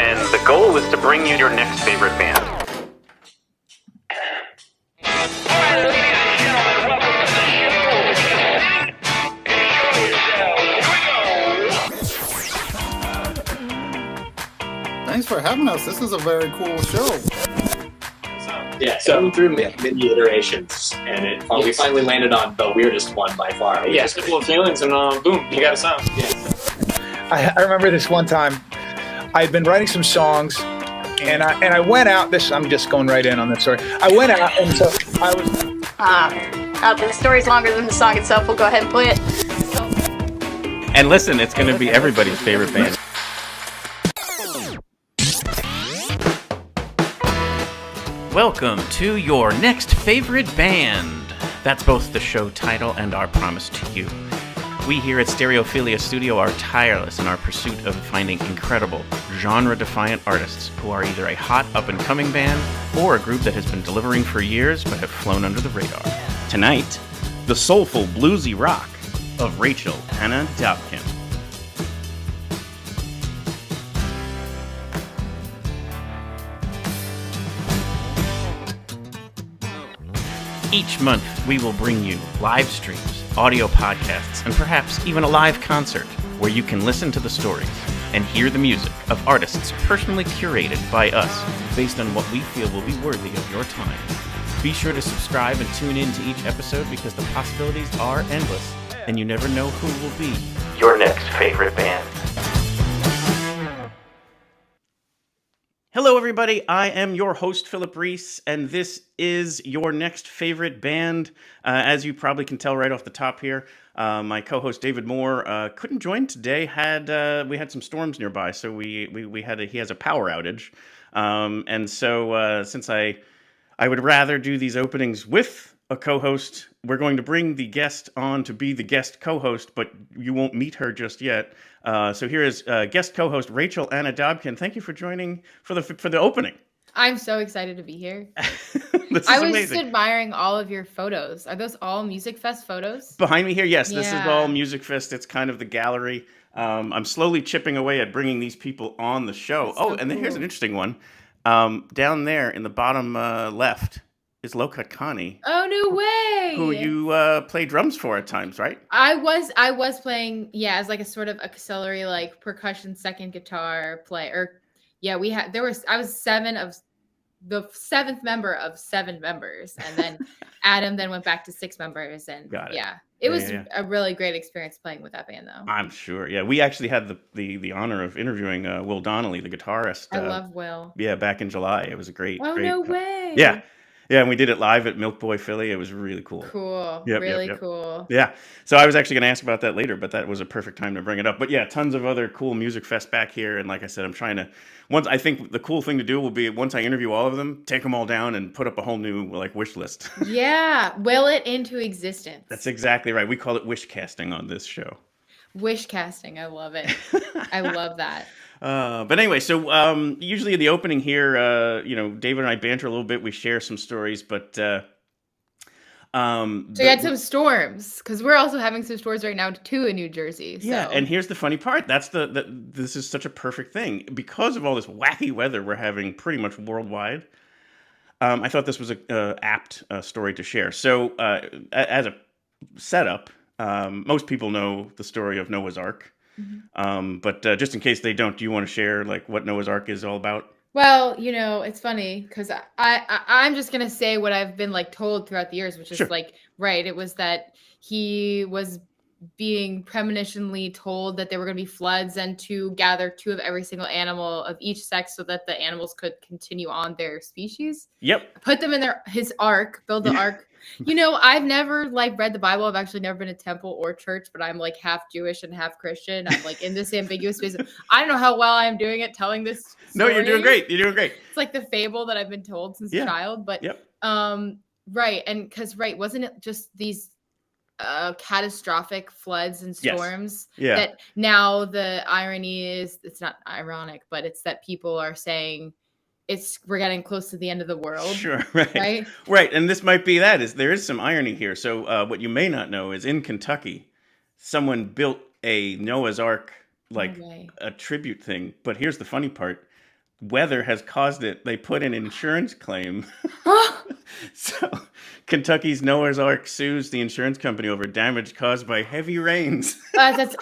and the goal is to bring you your next favorite band. Thanks for having us. This is a very cool show. Yeah, so through many iterations, and we finally landed on the weirdest one by far. Yeah, just a couple of feelings, and boom, you got a sound. Yeah. I remember this one time. I'd been writing some songs, and I went out. I'm just going right in on this story. I went out, and so I was. The story's longer than the song itself. We'll go ahead and play it. And listen, it's going to be everybody's favorite band. Welcome to your next favorite band. That's both the show title and our promise to you. We here at Stereophilia Studio are tireless in our pursuit of finding incredible, genre-defiant artists who are either a hot up-and-coming band or a group that has been delivering for years but have flown under the radar. Tonight, the soulful bluesy rock of Rachel Ana Dobken. Each month, we will bring you live streams, audio podcasts, and perhaps even a live concert where you can listen to the stories and hear the music of artists personally curated by us based on what we feel will be worthy of your time. Be sure to subscribe and tune in to each episode because the possibilities are endless and you never know who will be your next favorite band. Hello, everybody. I am your host, Philip Reese, and this is your next favorite band. As you probably can tell right off the top here, my co-host David Moore couldn't join today. We had some storms nearby, so he has a power outage, and so since I would rather do these openings with a co-host, we're going to bring the guest on to be the guest co-host, but you won't meet her just yet. So here is guest co-host Rachel Ana Dobken. Thank you for joining for the opening. I'm so excited to be here. This is I was amazing. just admiring all of your photos. Are those all Musikfest photos? Behind me here, yes, this is Yeah. all Musikfest. It's kind of the gallery. I'm slowly chipping away at bringing these people on the show. That's so and then here's cool. an interesting one. Down there in the bottom left is Lokat Connie, Oh, no way! who you play drums for at times, right? I was playing, as like a sort of auxiliary, like percussion second guitar player. I was the seventh member of 7 members, and then Adam then went back to 6 members, and Got it. it was Yeah. a really great experience playing with that band, though. I'm sure. Yeah, we actually had the honor of interviewing Will Donnelly, the guitarist. I love Will. Yeah, back in July. It was a great. Oh, great, no way! Yeah, and we did it live at Milk Boy Philly. It was really cool. Cool. Yep, really yep. cool. Yeah, so I was actually going to ask about that later, but that was a perfect time to bring it up. But yeah, tons of other cool Musikfest back here, and like I said, I'm trying to. I think the cool thing to do will be once I interview all of them, take them all down and put up a whole new wish list. Yeah, will it into existence. That's exactly right. We call it wish casting on this show. Wish casting, I love it. I love that. But anyway, so usually in the opening here, David and I banter a little bit. We share some stories, but So you had some storms, because we're also having some storms right now too in New Jersey. So. Yeah, and here's the funny part. This is such a perfect thing because of all this wacky weather we're having pretty much worldwide. I thought this was a apt story to share. So as a setup, most people know the story of Noah's Ark. Mm-hmm. But just in case they don't, do you want to share what Noah's Ark is all about? Well, it's funny because I'm just going to say what I've been told throughout the years, which is Sure. Right. It was that he was being premonitionally told that there were going to be floods and to gather 2 of every single animal of each sex so that the animals could continue on their species. Yep. Put them in his ark, build the ark. I've never read the Bible. I've actually never been to temple or church, but I'm half Jewish and half Christian. I'm in this ambiguous space. I don't know how well I'm doing at telling this story. No, you're doing great. You're doing great. It's the fable that I've been told since a child, but Yep. Right. And because wasn't it just these catastrophic floods and storms? Yes. Yeah. That now the irony is, it's not ironic, but it's that people are saying we're getting close to the end of the world. Sure, right. Right, and this might be there is some irony here. So what you may not know is in Kentucky, someone built a Noah's Ark, a tribute thing. But here's the funny part. weather has caused it. They put an insurance claim. So Kentucky's Noah's Ark sues the insurance company over damage caused by heavy rains. That's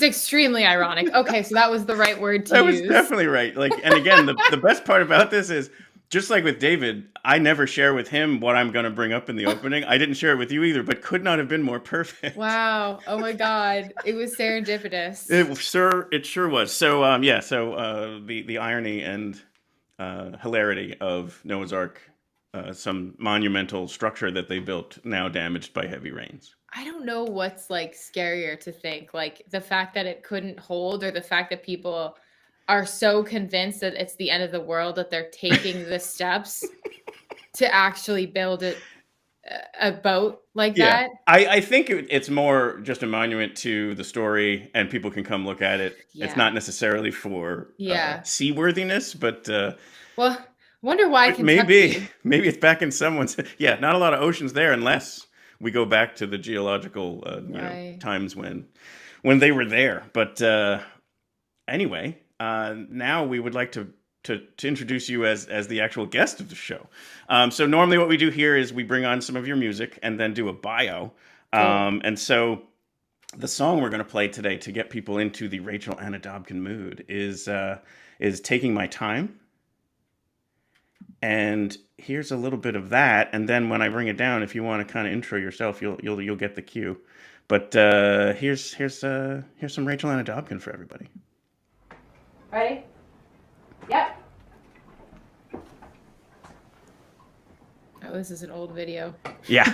extremely ironic. Okay, so that was the right word to That use. was definitely right. Like, and again, the best part about this is, just like with David, I never share with him what I'm going to bring up in the opening. I didn't share it with you either, but could not have been more perfect. Wow. Oh my God. It was serendipitous. It sure was. So, the irony and hilarity of Noah's Ark, some monumental structure that they built, now damaged by heavy rains. I don't know what's like scarier to think, like the fact that it couldn't hold, or the fact that people are so convinced that it's the end of the world that they're taking the steps to actually build a boat like that. I think it's more just a monument to the story, and people can come look at it. Yeah. It's not necessarily for seaworthiness, but well, wonder why Kentucky. maybe it's back in someone's. Yeah, not a lot of oceans there, unless we go back to the geological times when they were there. But anyway. Now we would like to introduce you as the actual guest of the show. So normally what we do here is we bring on some of your music and then do a bio. And so the song we're going to play today to get people into the Rachel Ana Dobken mood is Taking My Time. And here's a little bit of that. And then when I bring it down, if you want to kind of intro yourself, you'll get the cue. But here's some Rachel Ana Dobken for everybody. Ready? Yep. Oh, this is an old video. Yeah.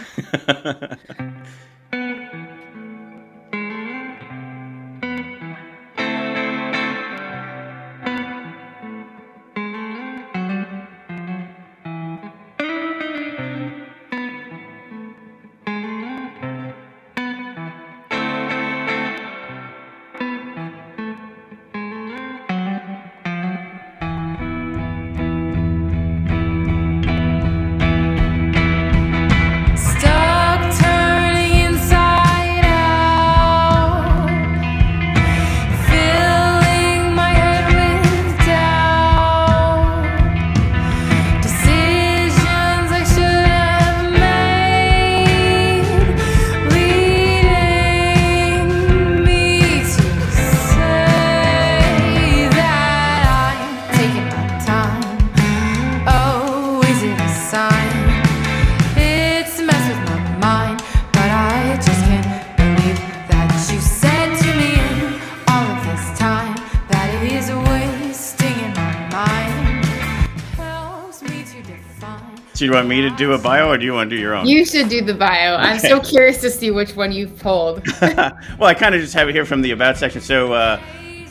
So you want me to do a bio, or do you want to do your own? You should do the bio. Okay. I'm so curious to see which one you've pulled. Well, I kind of just have it here from the About section. So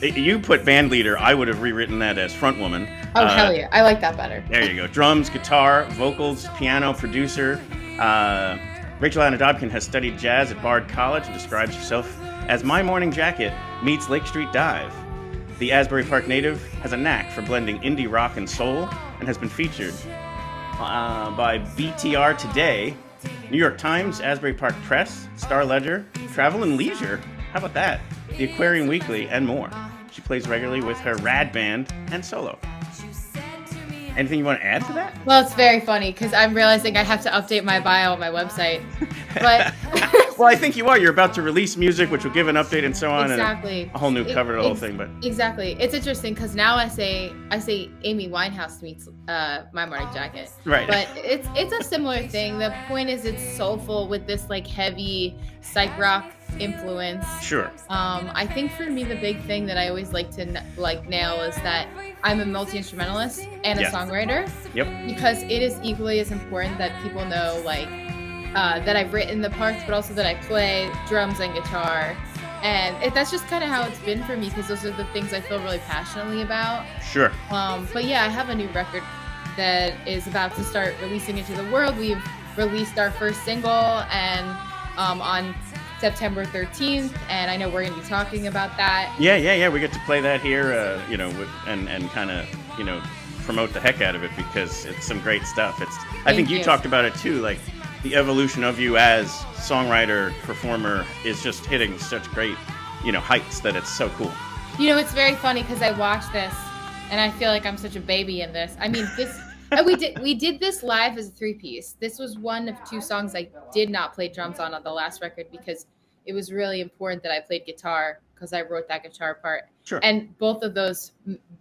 you put band leader. I would have rewritten that as front woman. Oh, hell yeah. I like that better. There you go. Drums, guitar, vocals, piano, producer. Rachel Ana Dobken has studied jazz at Bard College and describes herself as my morning jacket meets Lake Street Dive. The Asbury Park native has a knack for blending indie rock and soul and has been featured by BTR Today, New York Times, Asbury Park Press, Star Ledger, Travel and Leisure, how about that? The Aquarian Weekly, and more. She plays regularly with her rad band and solo. Anything you want to add to that? Well, it's very funny because I'm realizing I have to update my bio on my website. But well, I think you are. You're about to release music, which will give an update and so on. Exactly. And a whole new cover to the whole thing. But exactly. It's interesting because now I say Amy Winehouse meets My Morning Jacket. Right. But it's a similar thing. The point is it's soulful with this like heavy psych rock influence. Sure. I think for me the big thing that I always like to nail is that I'm a multi-instrumentalist and a songwriter. Yep. Because it is equally as important that people know like that I've written the parts, but also that I play drums and guitar. And that's just kind of how it's been for me because those are the things I feel really passionately about. Sure. But yeah, I have a new record that is about to start releasing into the world. We've released our first single and on September 13th, and I know we're going to be talking about that. Yeah. We get to play that here, and kind of, promote the heck out of it because it's some great stuff. I think you talked about it too, like the evolution of you as songwriter, performer is just hitting such great, heights that it's so cool. It's very funny because I watched this And I feel like I'm such a baby in this. I mean, this we did this live as a 3-piece. This was one of 2 songs I did not play drums on the last record because it was really important that I played guitar because I wrote that guitar part. Sure. And both of those,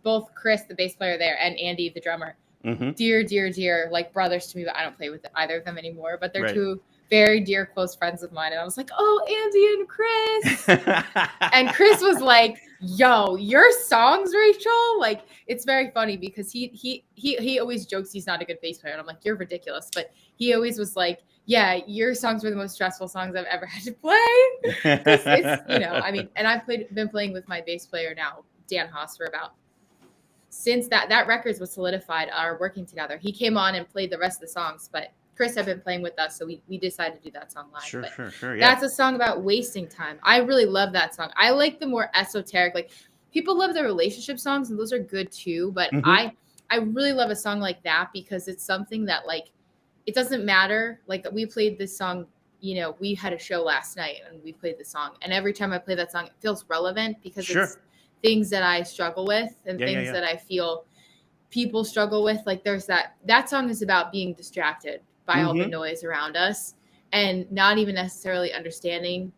both Chris, the bass player there, and Andy, the drummer, Mm-hmm. dear, like brothers to me, but I don't play with either of them anymore. But they're Right. 2 very dear, close friends of mine. And I was like, oh, Andy and Chris. And Chris was like, yo, your songs, Rachel? Like, it's very funny because he always jokes he's not a good bass player. And I'm like, you're ridiculous. But he always was like, yeah, your songs were the most stressful songs I've ever had to play. It's, you know, I mean, and I've been playing with my bass player now, Dan Haas, for about, since that record was solidified, our working together. He came on and played the rest of the songs, but Chris had been playing with us, so we decided to do that song live. Sure. Yeah. That's a song about wasting time. I really love that song. I like the more esoteric, like people love the relationship songs, and those are good too. But Mhm. I really love a song like that because it's something that, like, it doesn't matter. Like, we played this song, you know, we had a show last night and we played the song, and every time I play that song, it feels relevant because Sure. it's things that I struggle with and things that I feel people struggle with. Like, there's that song is about being distracted by all the noise around us and not even necessarily understanding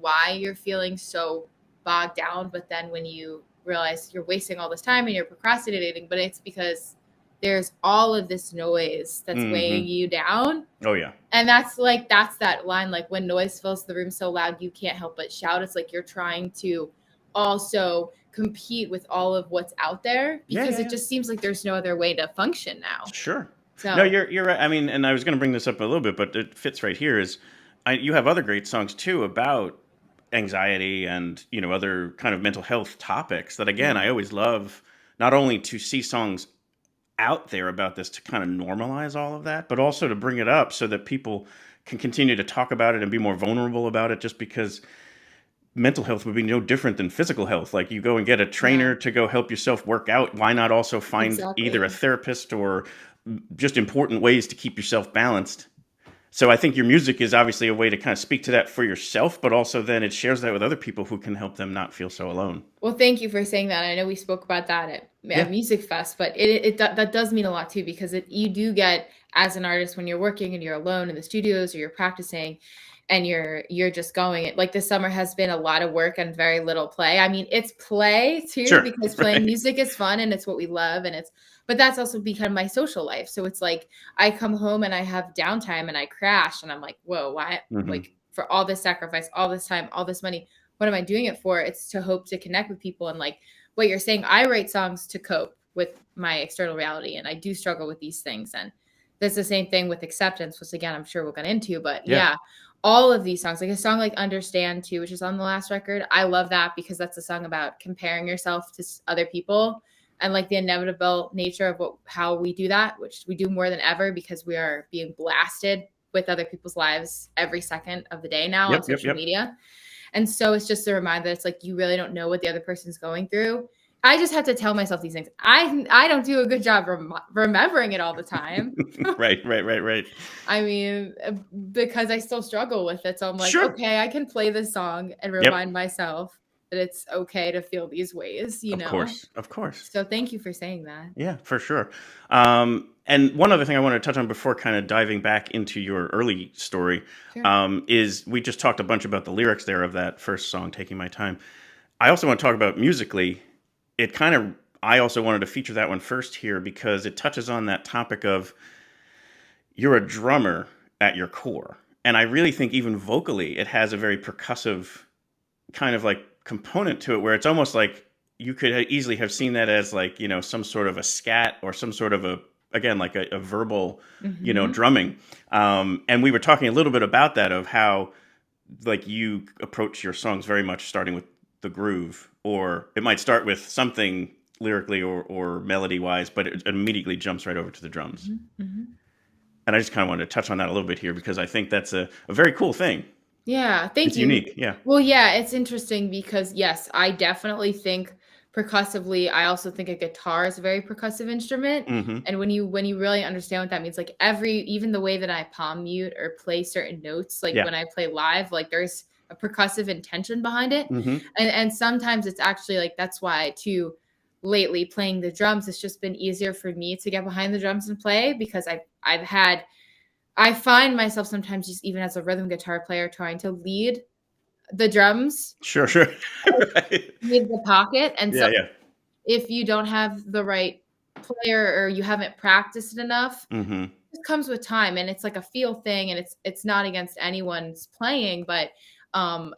why you're feeling so bogged down. But then when you realize you're wasting all this time and you're procrastinating, but it's because there's all of this noise that's weighing you down. Oh, yeah. And that's that line, like, when noise fills the room so loud, you can't help but shout. It's like you're trying to also compete with all of what's out there because it just seems like there's no other way to function now. Sure. So No, you're right. I mean, and I was going to bring this up a little bit, but it fits right here. You have other great songs too about anxiety and, you know, other kind of mental health topics that, again, I always love not only to see songs out there about this to kind of normalize all of that, but also to bring it up so that people can continue to talk about it and be more vulnerable about it, just because mental health would be no different than physical health. Like, you go and get a trainer to go help yourself work out. Why not also find either a therapist or just important ways to keep yourself balanced? So I think your music is obviously a way to kind of speak to that for yourself, but also then it shares that with other people who can help them not feel so alone. Well, thank you for saying that. I know we spoke about that at Musikfest, but that does mean a lot too, because you do get, as an artist, when you're working and you're alone in the studios or you're practicing and you're just going it. Like, this summer has been a lot of work and very little play. I mean, it's play too, because playing music is fun and it's what we love, but that's also become my social life. So it's like I come home and I have downtime and I crash and I'm like, whoa, why? Like, for all this sacrifice, all this time, all this money, what am I doing it for? It's to hope to connect with people. And like what you're saying, I write songs to cope with my external reality, and I do struggle with these things. And that's the same thing with acceptance, which again, I'm sure we'll get into, but all of these songs, like a song like Understand too, which is on the last record. I love that because that's a song about comparing yourself to other people and like the inevitable nature of how we do that, which we do more than ever because we are being blasted with other people's lives every second of the day now on social media. And so it's just a reminder that it's like, you really don't know what the other person's going through. I just have to tell myself these things. I don't do a good job remembering it all the time. Right. I mean, because I still struggle with it. So I'm like, okay, I can play this song and remind myself that it's okay to feel these ways, you know? Of course. So thank you for saying that. Yeah, for sure. And one other thing I want to touch on before kind of diving back into your early story is we just talked a bunch about the lyrics there of that first song, Taking My Time. I also want to talk about musically. I also wanted to feature that one first here because it touches on that topic of you're a drummer at your core. And I really think even vocally, it has a very percussive kind of like component to it where it's almost like you could easily have seen that as like, you know, some sort of a scat or some sort of like a verbal, you know, drumming. And we were talking a little bit about that, of how like you approach your songs very much starting with the groove, or it might start with something lyrically or melody wise, but it immediately jumps right over to the drums. And I just kind of wanted to touch on that a little bit here because I think that's a very cool thing. Yeah, thank you. It's unique, yeah. Well, yeah, it's interesting because yes, I definitely think percussively. I also think a guitar is a very percussive instrument, and when you really understand what that means, like even the way that I palm mute or play certain notes, like when I play live, like there's a percussive intention behind it, and sometimes it's actually like that's why too. lately playing the drums, it's just been easier for me to get behind the drums and play because I find myself sometimes just even as a rhythm guitar player trying to lead the drums, Sure. Right. lead the pocket. And so Yeah. if you don't have the right player or you haven't practiced enough, Mm-hmm. it comes with time, and it's like a feel thing, and it's not against anyone's playing, but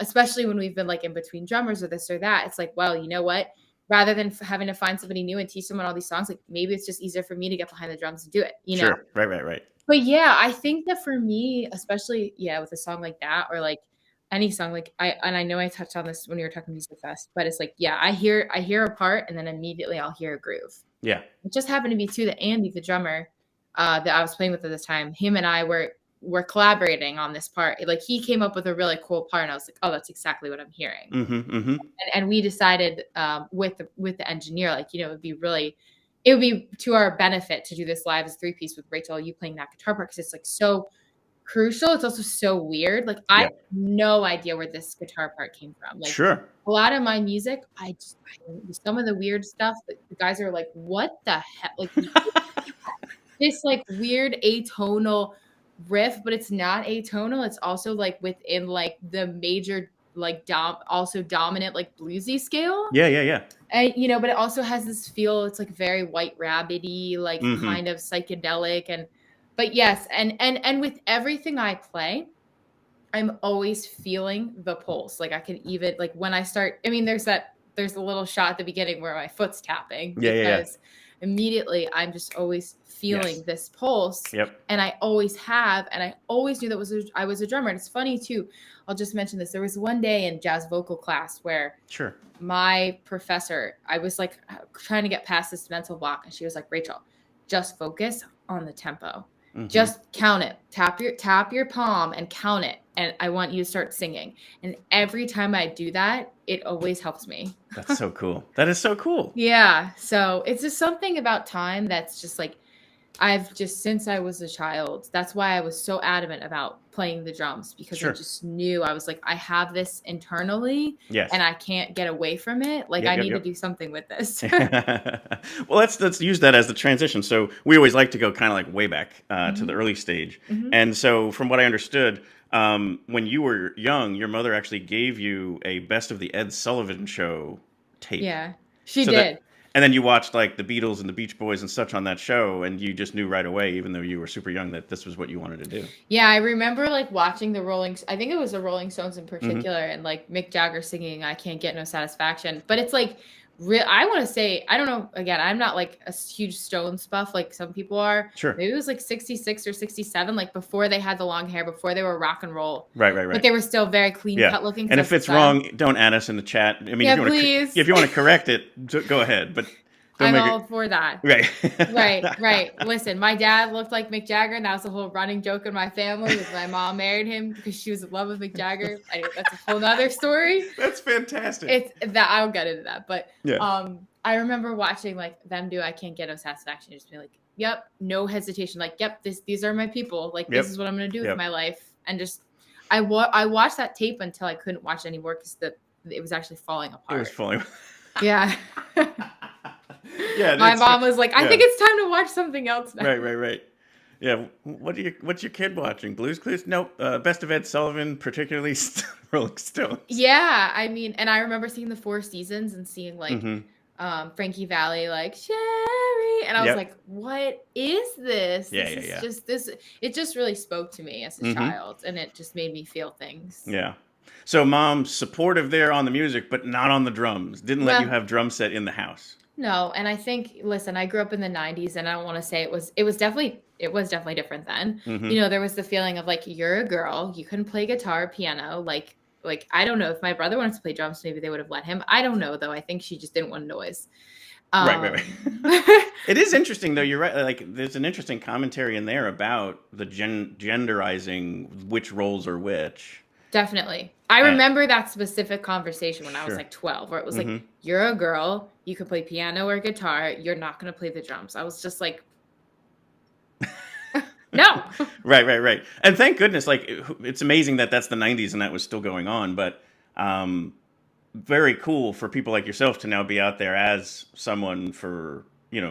especially when we've been like in between drummers or this or that, it's like, well, you know what? Rather than having to find somebody new and teach someone all these songs, like maybe it's just easier for me to get behind the drums and do it, you know? Sure. Right. But yeah, I think that for me, especially with a song like that or like any song, like I know I touched on this when we were talking Musikfest, but it's like, I hear a part and then immediately I'll hear a groove. Yeah. It just happened to be too that Andy, the drummer, that I was playing with at this time, him and I were collaborating on this part. Like he came up with a really cool part, and I was like, oh, that's exactly what I'm hearing. Mm-hmm. And we decided with the engineer, like, it would be to our benefit to do this live as 3-piece with Rachel, you playing that guitar part, because it's like so crucial. It's also so weird. Like I have no idea where this guitar part came from. Like Sure. a lot of my music, some of the weird stuff, the guys are like, what the heck? Like this like weird atonal riff, but it's not atonal. It's also like within like the major like also dominant like bluesy scale. Yeah. And but it also has this feel. It's like very White Rabbit-y, like kind of psychedelic, but yes, and with everything I play, I'm always feeling the pulse. Like I can even like when I start. I mean, there's a little shot at the beginning where my foot's tapping because immediately I'm just always feeling this pulse. Yep. And I always have, and I always knew that I was a drummer. And it's funny too. I'll just mention this. There was one day in jazz vocal class where my professor, I was like trying to get past this mental block, and she was like, Rachel, just focus on the tempo. Just count it. Tap your palm and count it. And I want you to start singing. And every time I do that, it always helps me. That's so cool. That is so cool. Yeah. So it's just something about time that's just like, I've just, since I was a child, that's why I was so adamant about playing the drums, because I just knew, I was like, I have this internally and I can't get away from it. Like I need to do something with this. Well, let's use that as the transition. So we always like to go kind of like way back to the early stage. And so from what I understood, when you were young, your mother actually gave you a Best of the Ed Sullivan Show tape. Yeah, she did. And then you watched like the Beatles and the Beach Boys and such on that show, and you just knew right away, even though you were super young, that this was what you wanted to do. Yeah, I remember like watching I think it was the Rolling Stones in particular, and like Mick Jagger singing "I Can't Get No Satisfaction." But it's like, I want to say, I don't know. Again, I'm not like a huge Stones buff like some people are. Sure. Maybe it was like 66 or 67, like before they had the long hair, before they were rock and roll. Right. But they were still very clean cut looking. And if it's wrong, don't add us in the chat. I mean, please. If you want to correct it, go ahead. But I'm all for that. Right. Right. Listen, my dad looked like Mick Jagger, and that was a whole running joke in my family. Because my mom married him because she was in love with Mick Jagger. Anyway, that's a whole nother story. That's fantastic. It's that I'll get into that, but I remember watching like them do "I Can't Get No Satisfaction," just being like, "Yep, no hesitation." Like, "Yep, these are my people. Like, this is what I'm gonna do with my life." And just I watched that tape until I couldn't watch it anymore because it was actually falling apart. It was falling. Yeah. Yeah, my mom was like, I think it's time to watch something else now. Right. Yeah, what's your kid watching? Blues Clues? Nope. Best of Ed Sullivan, particularly Rolling Stones. Yeah, I mean, and I remember seeing the Four Seasons and seeing like Frankie Valli, like Sherry, and I was like, what is this? It just really spoke to me as a child, and it just made me feel things. Yeah. So mom's supportive there on the music, but not on the drums. Didn't let you have drum set in the house. No, and I think, listen, I grew up in the 90s, and I don't want to say it was definitely different then. There was the feeling of like, you're a girl, you can play guitar, piano, like I don't know, if my brother wanted to play drums, maybe they would have let him. I don't know though. I think she just didn't want noise. Right. It is interesting though. You're right. Like there's an interesting commentary in there about the genderizing which roles are which. Definitely. I remember that specific conversation when I was like 12, where it was like, you're a girl, you can play piano or guitar, you're not going to play the drums. I was just like, no. Right. And thank goodness, like it's amazing that that's the 90s and that was still going on. But very cool for people like yourself to now be out there as someone for,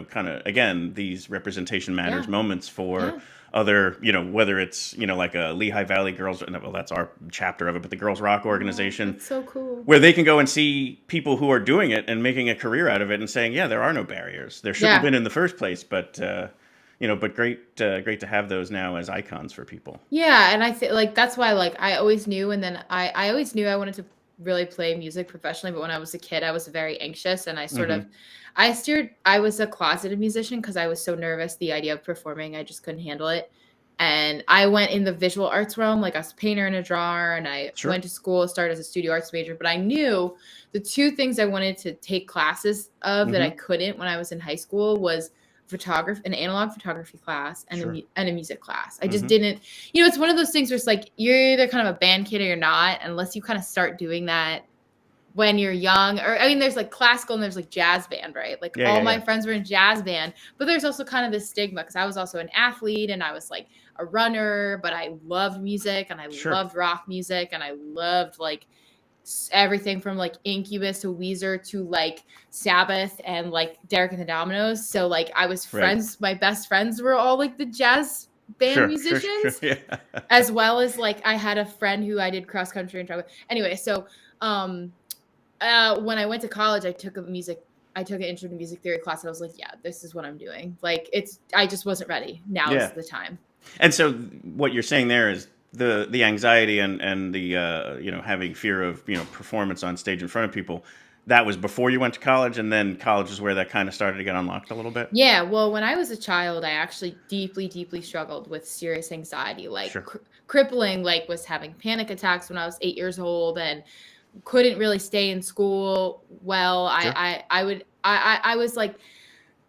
kind of, again, these representation matters Yeah. moments for Yeah. other, whether it's, like a Lehigh Valley Girls, well, that's our chapter of it, but the Girls Rock organization, That's so cool. where they can go and see people who are doing it and making a career out of it and saying, yeah, there are no barriers. There shouldn't have Yeah. been in the first place, but, but great to have those now as icons for people. Yeah, and I think like that's why like I always knew, and then I always knew I wanted to really play music professionally, but when I was a kid, I was very anxious, and I sort of I was a closeted musician because I was so nervous. The idea of performing, I just couldn't handle it. And I went in the visual arts realm, like I was a painter and a drawer, and I Sure. went to school, started as a studio arts major. But I knew the two things I wanted to take classes of that I couldn't when I was in high school was an analog photography class, and Sure. a music class. I just didn't, it's one of those things where it's like you're either kind of a band kid or you're not, unless you kind of start doing that when you're young. Or I mean, there's like classical and there's like jazz band, right? Like all my friends were in jazz band, but there's also kind of this stigma because I was also an athlete and I was like a runner, but I loved music and I loved rock music and I loved like everything from like Incubus to Weezer to like Sabbath and like Derek and the Dominoes. So like I was friends, my best friends were all like the jazz band musicians, Yeah. as well as like I had a friend who I did cross country and travel. Anyway, so when I went to college, I took an intro to music theory class, and I was like, yeah, this is what I'm doing. Like I just wasn't ready. Now is the time. And so what you're saying there is the anxiety and the having fear of performance on stage in front of people, that was before you went to college, and then college is where that kind of started to get unlocked a little bit. Yeah, well, when I was a child, I actually deeply struggled with serious anxiety, like crippling, like was having panic attacks when I was 8 years old and couldn't really stay in school well. I was like,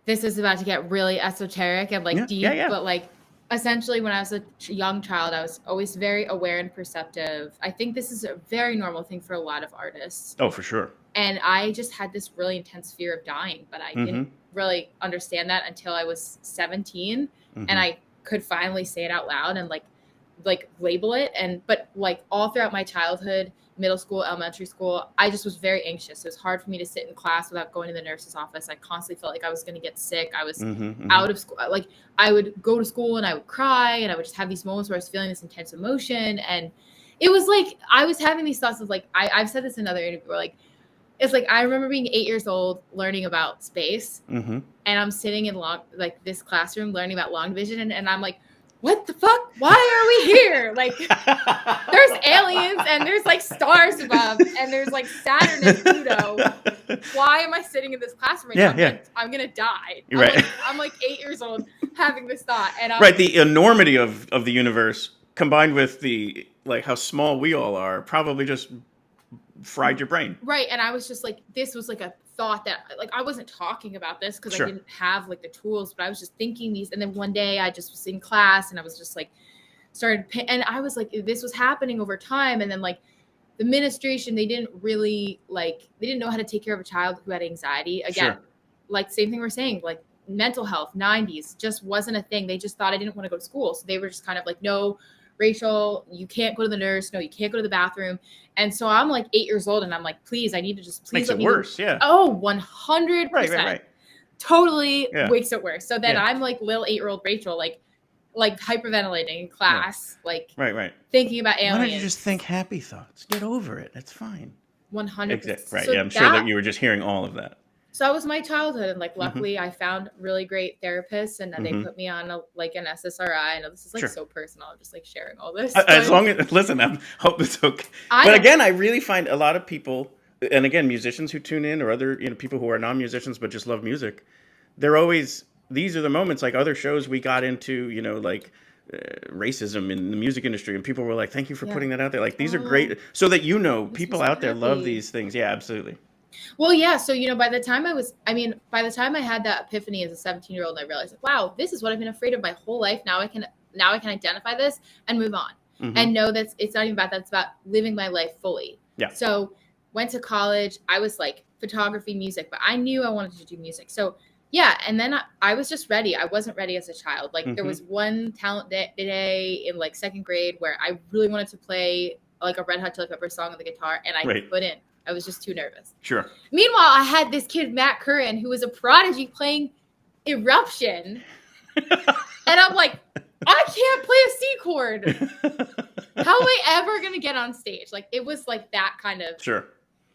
this is about to get really esoteric and like deep, but like essentially when I was a young child, I was always very aware and perceptive. I think this is a very normal thing for a lot of artists. Oh, for sure. And I just had this really intense fear of dying, but I didn't really understand that until I was 17 and I could finally say it out loud and like label it. But like all throughout my childhood, middle school, elementary school, I just was very anxious. It was hard for me to sit in class without going to the nurse's office. I constantly felt like I was going to get sick. I was out of school. Like I would go to school and I would cry and I would just have these moments where I was feeling this intense emotion. And it was like, I was having these thoughts of like, I've said this in another interview where like, it's like, I remember being 8 years old learning about space and I'm sitting in this classroom learning about long division. And I'm like, what the fuck? Why are we here? Like there's aliens and there's like stars above and there's like Saturn and Pluto. Why am I sitting in this classroom right now? I'm gonna die. I'm like 8 years old having this thought. And the enormity of the universe combined with the like how small we all are probably just fried your brain. Right. And I was just like, this was like a thought that like I wasn't talking about this because I didn't have like the tools, but I was just thinking these. And then one day I just was in class and I was just like and I was like, this was happening over time. And then like the administration, they didn't know how to take care of a child who had anxiety. Again, like same thing we're saying, like mental health, 90s just wasn't a thing. They just thought I didn't want to go to school. So they were just kind of like, no, Rachel, you can't go to the nurse. No, you can't go to the bathroom. And so I'm like 8 years old and I'm like, please, I need to just please. Makes it worse. Yeah. Oh, 100%. Right. Totally makes it worse. So then I'm like little 8-year-old Rachel, like hyperventilating in class, like thinking about aliens. Why don't you just think happy thoughts? Get over it. It's fine. 100%. Right. So I'm sure that you were just hearing all of that. So that was my childhood. And like, luckily I found really great therapists and then they put me on an SSRI. I know this is like so personal. I'm just like sharing all this. As long as, listen, I hope it's okay. But again, I really find a lot of people, and again, musicians who tune in or other, people who are non-musicians, but just love music. These are the moments like other shows we got into, racism in the music industry. And people were like, thank you for putting that out there. Like, these are great. So that, people out there love these things. Yeah, absolutely. Well, yeah. So, by the time I had that epiphany as a 17-year-old, I realized, like, wow, this is what I've been afraid of my whole life. Now I can identify this and move on and know that it's not even about that. It's about living my life fully. Yeah. So went to college. I was like photography, music, but I knew I wanted to do music. So yeah. And then I was just ready. I wasn't ready as a child. Like there was one talent day in like second grade where I really wanted to play like a Red Hot Chili Peppers song on the guitar and I couldn't. I was just too nervous. Sure. Meanwhile, I had this kid, Matt Curran, who was a prodigy playing Eruption. And I'm like, I can't play a C chord. How am I ever going to get on stage? Like, it was like that kind of. Sure.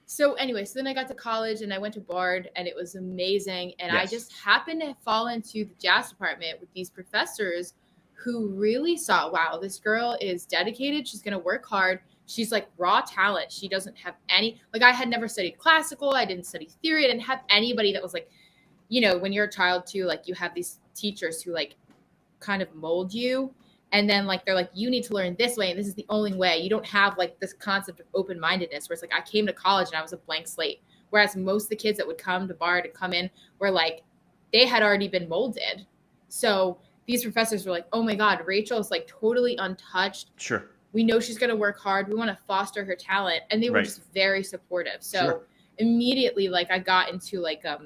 So anyway, so then I got to college and I went to Bard and it was amazing. And I just happened to fall into the jazz department with these professors who really saw, wow, this girl is dedicated. She's going to work hard. She's like raw talent. She doesn't have any, like I had never studied classical. I didn't study theory. I didn't have anybody that was like, you know, when you're a child too, like you have these teachers who like kind of mold you. And then like, they're like, you need to learn this way. And this is the only way. You don't have like this concept of open-mindedness where it's like, I came to college and I was a blank slate. Whereas most of the kids that would come to Bard and come in were like, they had already been molded. So these professors were like, oh my God, Rachel is like totally untouched. Sure. We know she's going to work hard. We want to foster her talent. And they were just very supportive. So immediately, like I got into like a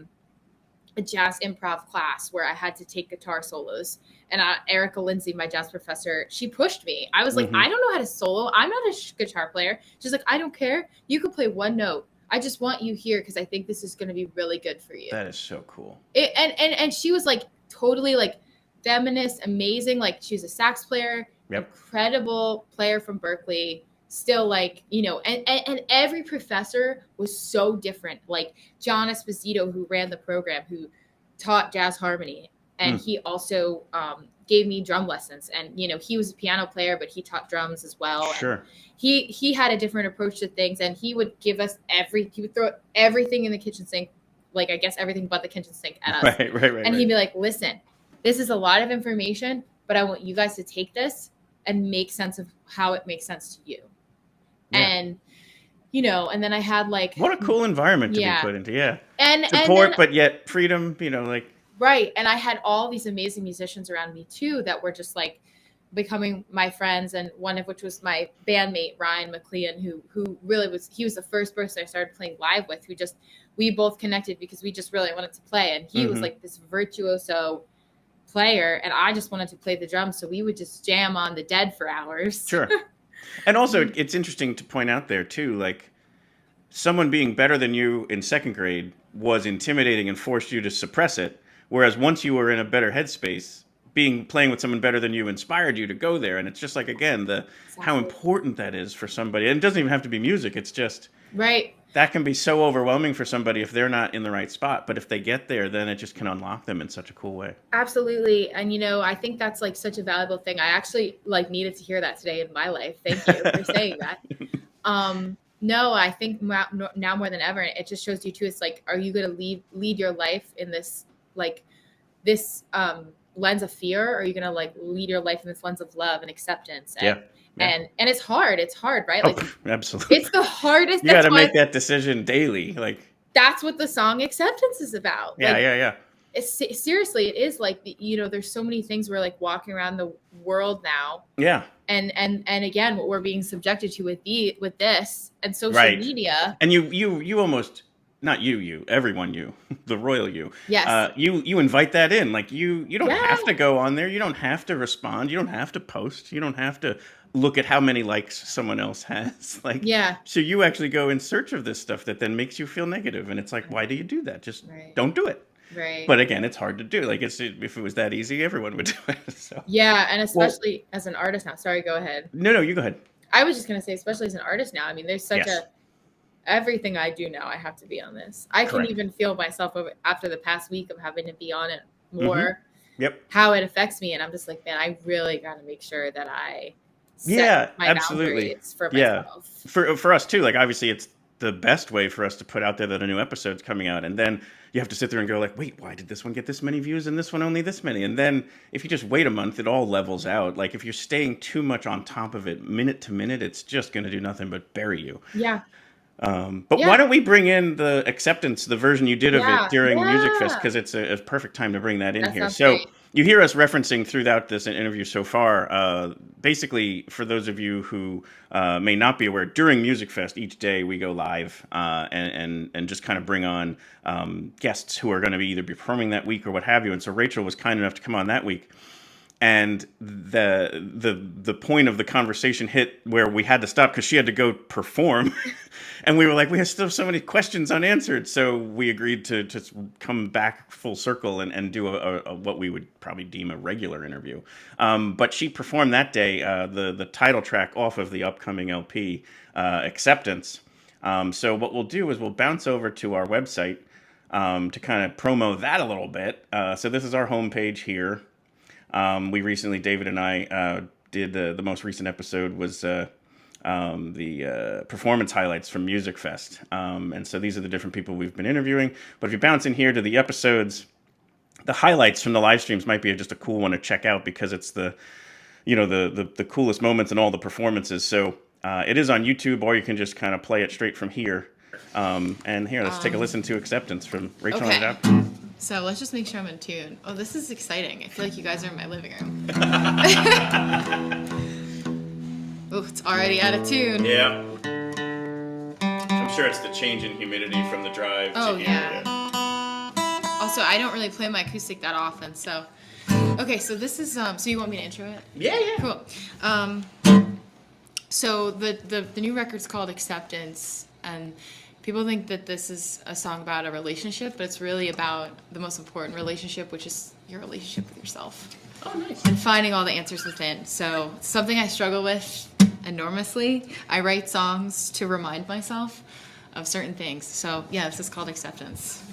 jazz improv class where I had to take guitar solos. And Erica Lindsay, my jazz professor, she pushed me. I was like, I don't know how to solo. I'm not a guitar player. She's like, I don't care. You can play one note. I just want you here because I think this is going to be really good for you. That is so cool. And she was like totally like feminist, amazing. Like she was a sax player, incredible player from Berkeley. Still like, you know, and every professor was so different. Like John Esposito, who ran the program, who taught jazz harmony. And he also gave me drum lessons. And, you know, he was a piano player, but he taught drums as well. Sure. And he had a different approach to things. And he would give us he would throw everything in the kitchen sink, like I guess everything but the kitchen sink at us. Right. And he'd be like, listen, this is a lot of information, but I want you guys to take this and make sense of how it makes sense to you. Yeah. And, you know, and then I had like. What a cool environment to be put into. Yeah. And support, but yet freedom, you know, like. Right. And I had all these amazing musicians around me too that were just like becoming my friends, and one of which was my bandmate Ryan McLean, who really was, he was the first person I started playing live with, we both connected because we just really wanted to play, and he was like this virtuoso player and I just wanted to play the drums, so we would just jam on The Dead for hours. Sure. And also it's interesting to point out there too, like someone being better than you in second grade was intimidating and forced you to suppress it. Whereas once you were in a better headspace, playing with someone better than you inspired you to go there. And it's just like, again, how important that is for somebody. And it doesn't even have to be music. It's just that can be so overwhelming for somebody if they're not in the right spot. But if they get there, then it just can unlock them in such a cool way. Absolutely. And, you know, I think that's like such a valuable thing. I actually like needed to hear that today in my life. Thank you for saying that. No, I think now more than ever, it just shows you too. It's like, are you going to lead your life in this lens of fear, or are you gonna like lead your life in this lens of love and acceptance? And it's hard, right? Like absolutely, it's the hardest. You got to make that decision daily. Like that's what the song Acceptance is about. Yeah. Seriously, it is like, you know, there's so many things we're like walking around the world now. Yeah. And again, what we're being subjected to with this and social media. And you almost. Not you, everyone you, the royal you. Yes. You invite that in. Like you don't have to go on there. You don't have to respond. You don't have to post. You don't have to look at how many likes someone else has. Like, so you actually go in search of this stuff that then makes you feel negative. And it's like, why do you do that? Just don't do it. Right. But again, it's hard to do. Like if it was that easy, everyone would do it. So. Yeah. And especially as an artist now, sorry, go ahead. No, you go ahead. I was just going to say, especially as an artist now, I mean, there's such everything I do now, I have to be on this. I can even feel myself after the past week of having to be on it more. How it affects me, and I'm just like, man, I really got to make sure that I set my boundaries for myself. For us too. Like obviously, it's the best way for us to put out there that a new episode's coming out, and then you have to sit there and go like, wait, why did this one get this many views and this one only this many? And then if you just wait a month, it all levels out. Like if you're staying too much on top of it, minute to minute, it's just going to do nothing but bury you. Yeah. But why don't we bring in the Acceptance, the version you did of it during Musikfest, because it's a perfect time to bring that in here. So you hear us referencing throughout this interview so far, basically for those of you who may not be aware, during Musikfest each day we go live and just kind of bring on guests who are going to either be performing that week or what have you. And so Rachel was kind enough to come on that week. and the point of the conversation hit where we had to stop because she had to go perform. And we were like, we have still so many questions unanswered. So we agreed to just come back full circle and do a what we would probably deem a regular interview. But she performed that day the title track off of the upcoming LP, Acceptance. So what we'll do is we'll bounce over to our website to kind of promo that a little bit. So this is our homepage here. We recently, David and I, did the most recent episode was the performance highlights from Musikfest. And so these are the different people we've been interviewing. But if you bounce in here to the episodes, the highlights from the live streams might be just a cool one to check out because it's the coolest moments in all the performances. So it is on YouTube, or you can just kind of play it straight from here. And here, let's take a listen to Acceptance from Rachel Ana Dobken. So let's just make sure I'm in tune. Oh, this is exciting. I feel like you guys are in my living room. Oh, it's already out of tune. Yeah. I'm sure it's the change in humidity from the drive. Oh, yeah. Also, I don't really play my acoustic that often, so. Okay, so this is, so you want me to intro it? Yeah. Cool. So the new record's called Acceptance, and people think that this is a song about a relationship, but it's really about the most important relationship, which is your relationship with yourself. Oh, nice. And finding all the answers within. So it's something I struggle with enormously. I write songs to remind myself of certain things. So yeah, this is called Acceptance.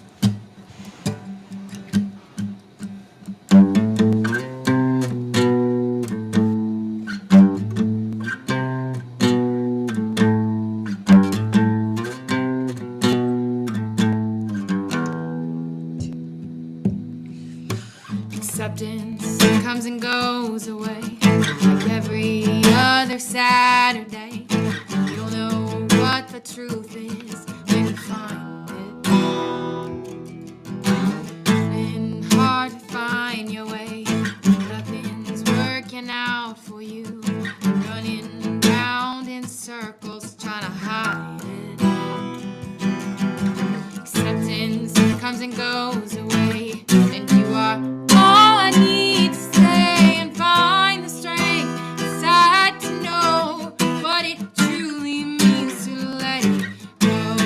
Acceptance comes and goes away like every other Saturday. You'll know what the truth is when you find it. And hard to find your way. Nothing's working out for you. Running round in circles trying to hide it. Acceptance comes and goes away, and you are all I need to stay and find the strength inside to know what it truly means to let it go.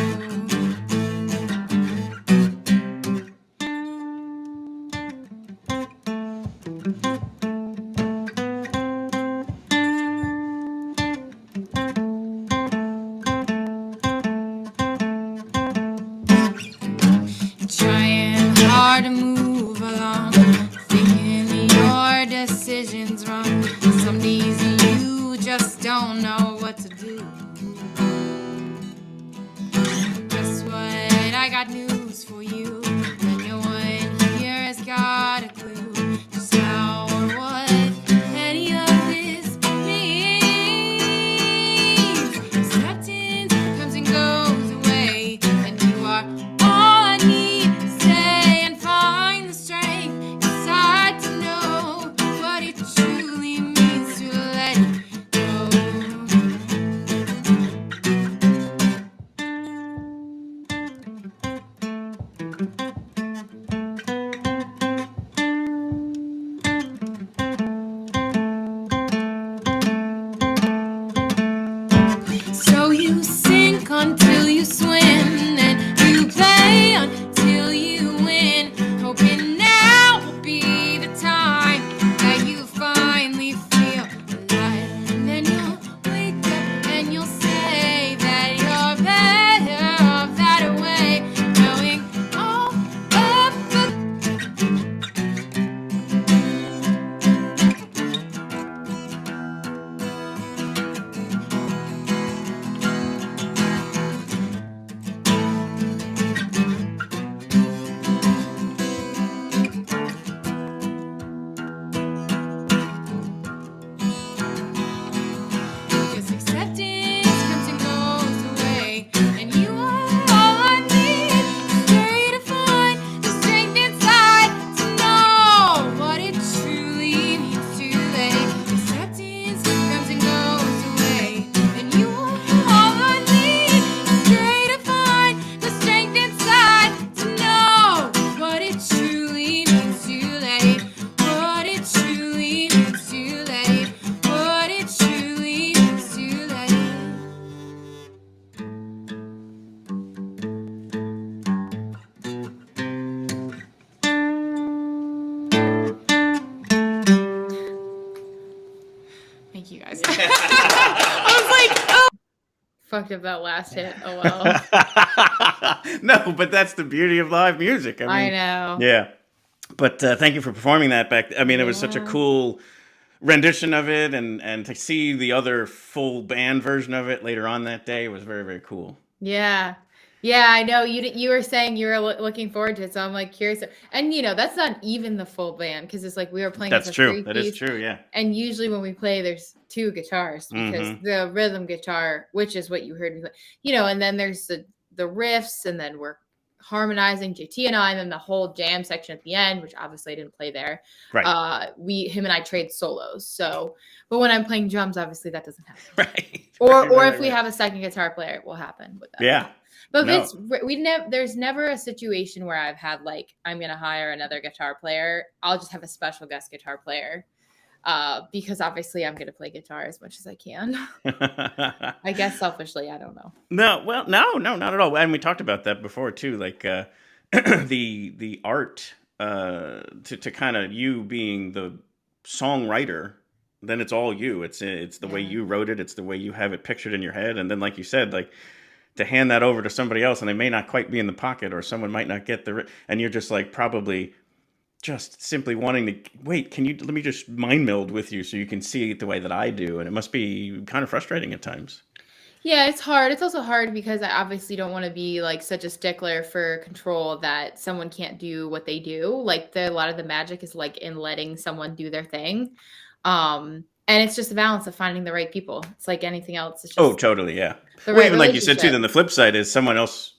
fucked up that last hit. Oh well. No, but that's the beauty of live music. I I mean, know. yeah. But thank you for performing that back. I mean, it was such a Yeah. cool rendition of it, and to see the other full band version of it later on that day was very, very cool. Yeah. Yeah, I know you were saying you were looking forward to it, so I'm like curious. And that's not even the full band because it's like we were playing That's as a true. That is three-piece. true. Yeah. And usually when we play, there's two guitars because Mhm. the rhythm guitar, which is what you heard me play, and then there's the riffs, and then we're harmonizing JT and I, and then the whole jam section at the end, which obviously I didn't play there. Right. Him and I trade solos. So, but when I'm playing drums, obviously that doesn't happen. Right. Or Right, if we right. have a second guitar player, it will happen with that. Yeah. But No. there's never a situation where I've had like I'm gonna hire another guitar player. I'll just have a special guest guitar player, because obviously I'm gonna play guitar as much as I can. I guess selfishly, I don't know. No, well, no, not at all. And we talked about that before too, like the art to kind of you being the songwriter. Then it's all you. It's the way Yeah. you wrote it. It's the way you have it pictured in your head. And then, like you said, like to hand that over to somebody else, and they may not quite be in the pocket, or someone might not get and you're just like probably just simply wanting to wait. Let me just mind meld with you so you can see it the way that I do, and it must be kind of frustrating at times. Yeah, it's hard. It's also hard because I obviously don't want to be like such a stickler for control that someone can't do what they do. Like a lot of the magic is like in letting someone do their thing. And it's just a balance of finding the right people. It's like anything else. It's just Oh, totally, yeah. the Well, right even like you said too, relationship. then the flip side is someone else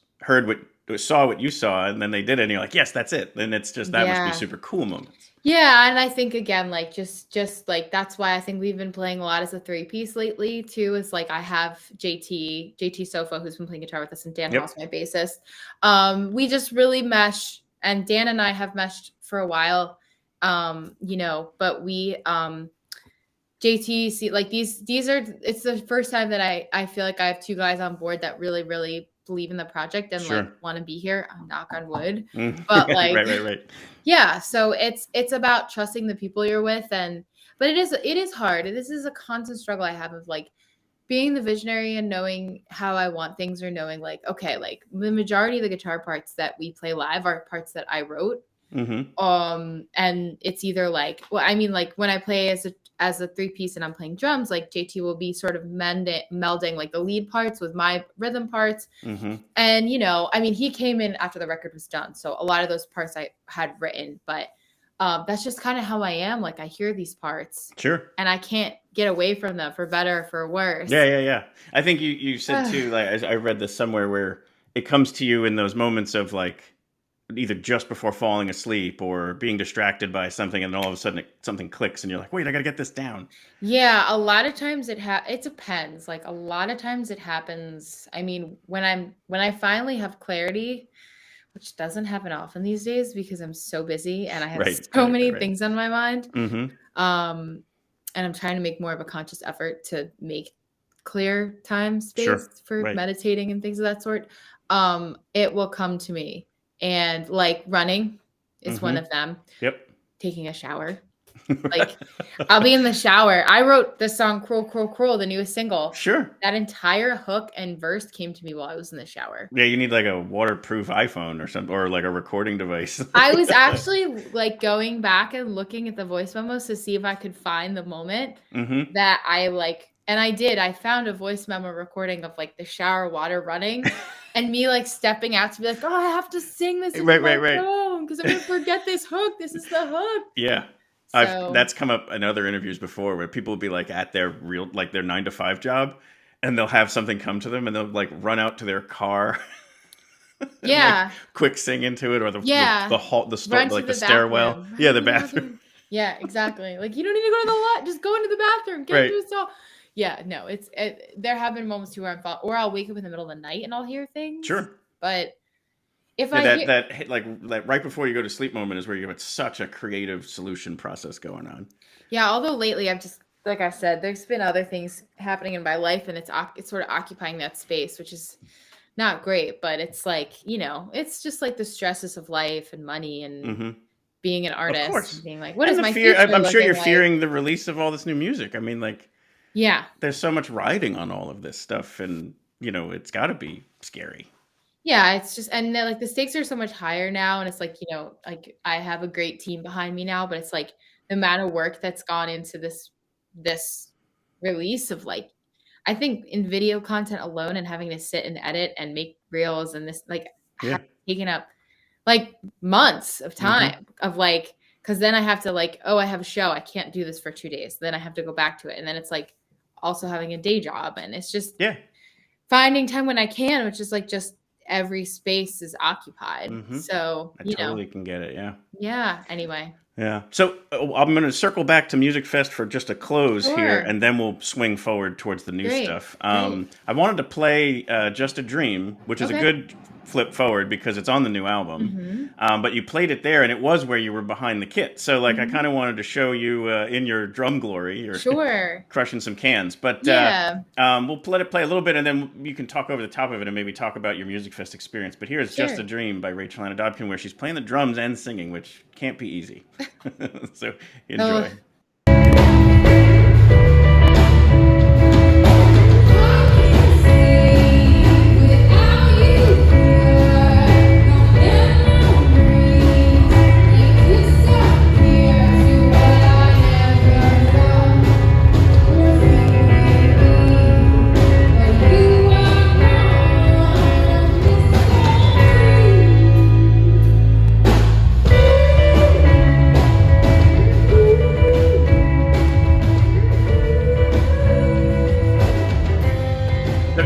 saw what you saw, and then they did it, and you're like, yes, that's it. And it's just that must Yeah. be super cool moments. Yeah, and I think again, like just like that's why I think we've been playing a lot as a three-piece lately too. Is like I have JT Sofa, who's been playing guitar with us, and Dan Yep. House, my bassist. We just really mesh, and Dan and I have meshed for a while. But we JT like these are it's the first time that I feel like I have two guys on board that really, really believe in the project and Sure. like want to be here. Knock on wood. Mm. But like right. yeah, so it's about trusting the people you're with, but it is hard. This is a constant struggle I have of like being the visionary and knowing how I want things, or knowing like, okay, like the majority of the guitar parts that we play live are parts that I wrote. Mm-hmm. And it's either like, well, I mean, like when I play as a three-piece and I'm playing drums, like JT will be sort of melding like the lead parts with my rhythm parts. Mm-hmm. And, I mean, he came in after the record was done. So a lot of those parts I had written, but that's just kind of how I am. Like I hear these parts Sure. and I can't get away from them for better or for worse. Yeah. I think you said too, like I read this somewhere where it comes to you in those moments of like either just before falling asleep or being distracted by something, and then all of a sudden something clicks and you're like, wait, I gotta get this down. Yeah, a lot of times it depends. Like a lot of times it happens. I mean, when I finally have clarity, which doesn't happen often these days because I'm so busy and I have so many things on my mind. Mm-hmm. And I'm trying to make more of a conscious effort to make clear time space for meditating and things of that sort. It will come to me. And like running is one of them. Yep. Taking a shower. Like I'll be in the shower. I wrote the song Cruel, Cruel, Cruel, the newest single. Sure. That entire hook and verse came to me while I was in the shower. Yeah, you need like a waterproof iPhone or something, or like a recording device. I was actually like going back and looking at the voice memos to see if I could find the moment that I like, and I did. I found a voice memo recording of like the shower water running. And me like stepping out to be like, oh, I have to sing this in my phone because I'm gonna forget this hook. This is the hook. Yeah, so, that's come up in other interviews before where people will be like at their their 9-to-5 job, and they'll have something come to them, and they'll like run out to their car. Yeah. Like, quick sing into it, or the stairwell. Bathroom. Yeah, the bathroom. Yeah, exactly. Like you don't need to go to the lot. Just go into the bathroom. Get into a stall. Yeah, no, there have been moments too where I'll wake up in the middle of the night and I'll hear things. Sure. But if that right before you go to sleep moment is where you have such a creative solution process going on. Yeah. Although lately I've just, like I said, there's been other things happening in my life and it's sort of occupying that space, which is not great, but it's like, it's just like the stresses of life and money and being an artist. Of course. And being like, what is my future? I'm sure you're fearing the release of all this new music. I mean, like, yeah, there's so much riding on all of this stuff, and it's got to be scary. Yeah, it's just, and like the stakes are so much higher now, and it's like, like I have a great team behind me now, but it's like the amount of work that's gone into this release of like, I think in video content alone and having to sit and edit and make reels and this like Yeah. taken up like months of time of like, because then I have to like, oh, I have a show, I can't do this for 2 days, then I have to go back to it, and then it's like also having a day job, and it's just finding time when I can, which is like just every space is occupied. So I totally can get it. Yeah. Anyway. Yeah. So I'm going to circle back to Musikfest for just a close here, and then we'll swing forward towards the new stuff. I wanted to play Just a Dream, which is a good flip forward because it's on the new album. But you played it there, and it was where you were behind the kit. So like I kind of wanted to show you in your drum glory. You're crushing some cans. But we'll let it play a little bit, and then you can talk over the top of it and maybe talk about your Musikfest experience. But here's Just a Dream by Rachel Ana Dobken, where she's playing the drums and singing, which can't be easy. So enjoy.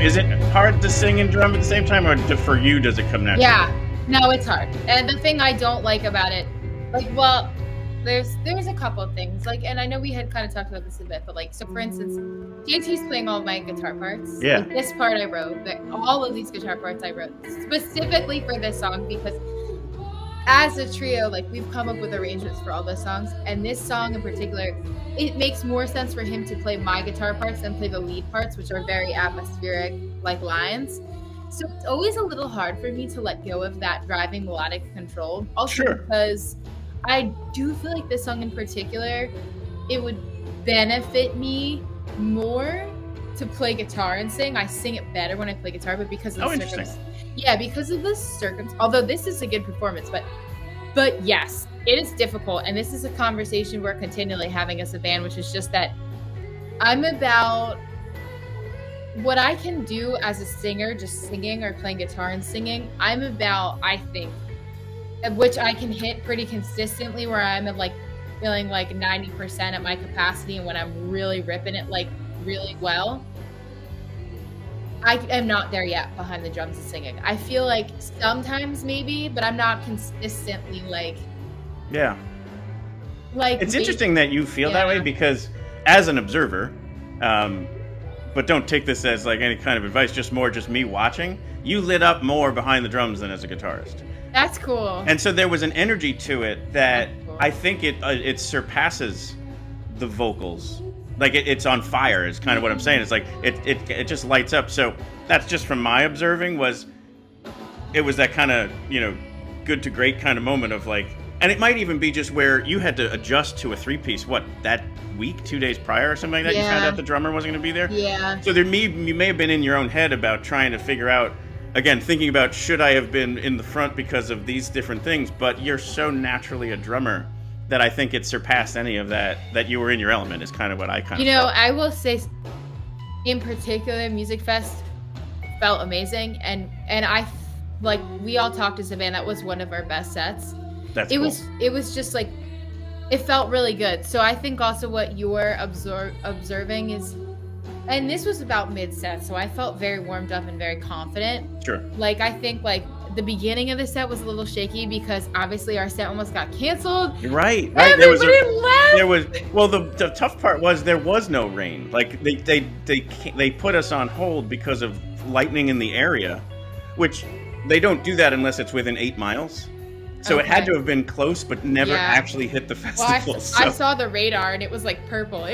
Is it hard to sing and drum at the same time, or for you, does it come naturally? Yeah, no, it's hard. And the thing I don't like about it, like, well, there's a couple of things, like, and I know we had kind of talked about this a bit, but like, so for instance, JT's playing all of my guitar parts. Yeah. Like, this part I wrote, all of these guitar parts I wrote specifically for this song, because as a trio, like, we've come up with arrangements for all those songs, and this song in particular, it makes more sense for him to play my guitar parts than play the lead parts, which are very atmospheric, like lines. So it's always a little hard for me to let go of that driving melodic control. Also because I do feel like this song in particular, it would benefit me more to play guitar and sing. I sing it better when I play guitar, but because of the circumstances. Yeah, because of the circumstances. Although this is a good performance, but yes, it is difficult, and this is a conversation we're continually having as a band, which is just that I'm about what I can do as a singer, just singing or playing guitar and singing. I'm about, I think, which I can hit pretty consistently, where I'm at like feeling like 90% at my capacity, and when I'm really ripping it like really well, I am not there yet behind the drums and singing. I feel like sometimes maybe, but I'm not consistently like. Yeah. Like it's interesting that you feel that way, because as an observer, but don't take this as like any kind of advice, just me watching, you lit up more behind the drums than as a guitarist. That's cool. And so there was an energy to it that I think it surpasses the vocals. Like it's on fire is kind of what I'm saying. It's like it just lights up. So that's just from my observing, it was that kind of, good to great kind of moment of like, and it might even be just where you had to adjust to a 3-piece, that week, 2 days prior or something like that. You found out the drummer wasn't going to be there. Yeah. So you may have been in your own head about trying to figure out, again, thinking about, should I have been in the front because of these different things? But you're so naturally a drummer that I think it surpassed any of that you were in your element is kind of what I kind of felt. I will say, in particular, Musikfest felt amazing, and I, like, we all talked as a band, that was one of our best sets. That's cool. It was just like, it felt really good. So I think also what you're observing is, and this was about mid-set, so I felt very warmed up and very confident. Sure. Like, I think, like, the beginning of the set was a little shaky because obviously our set almost got canceled. Right. Everybody left. The tough part was there was no rain. Like they put us on hold because of lightning in the area, which they don't do that unless it's within 8 miles. So it had to have been close, but never actually hit the festival. Well, I saw the radar and it was like purple.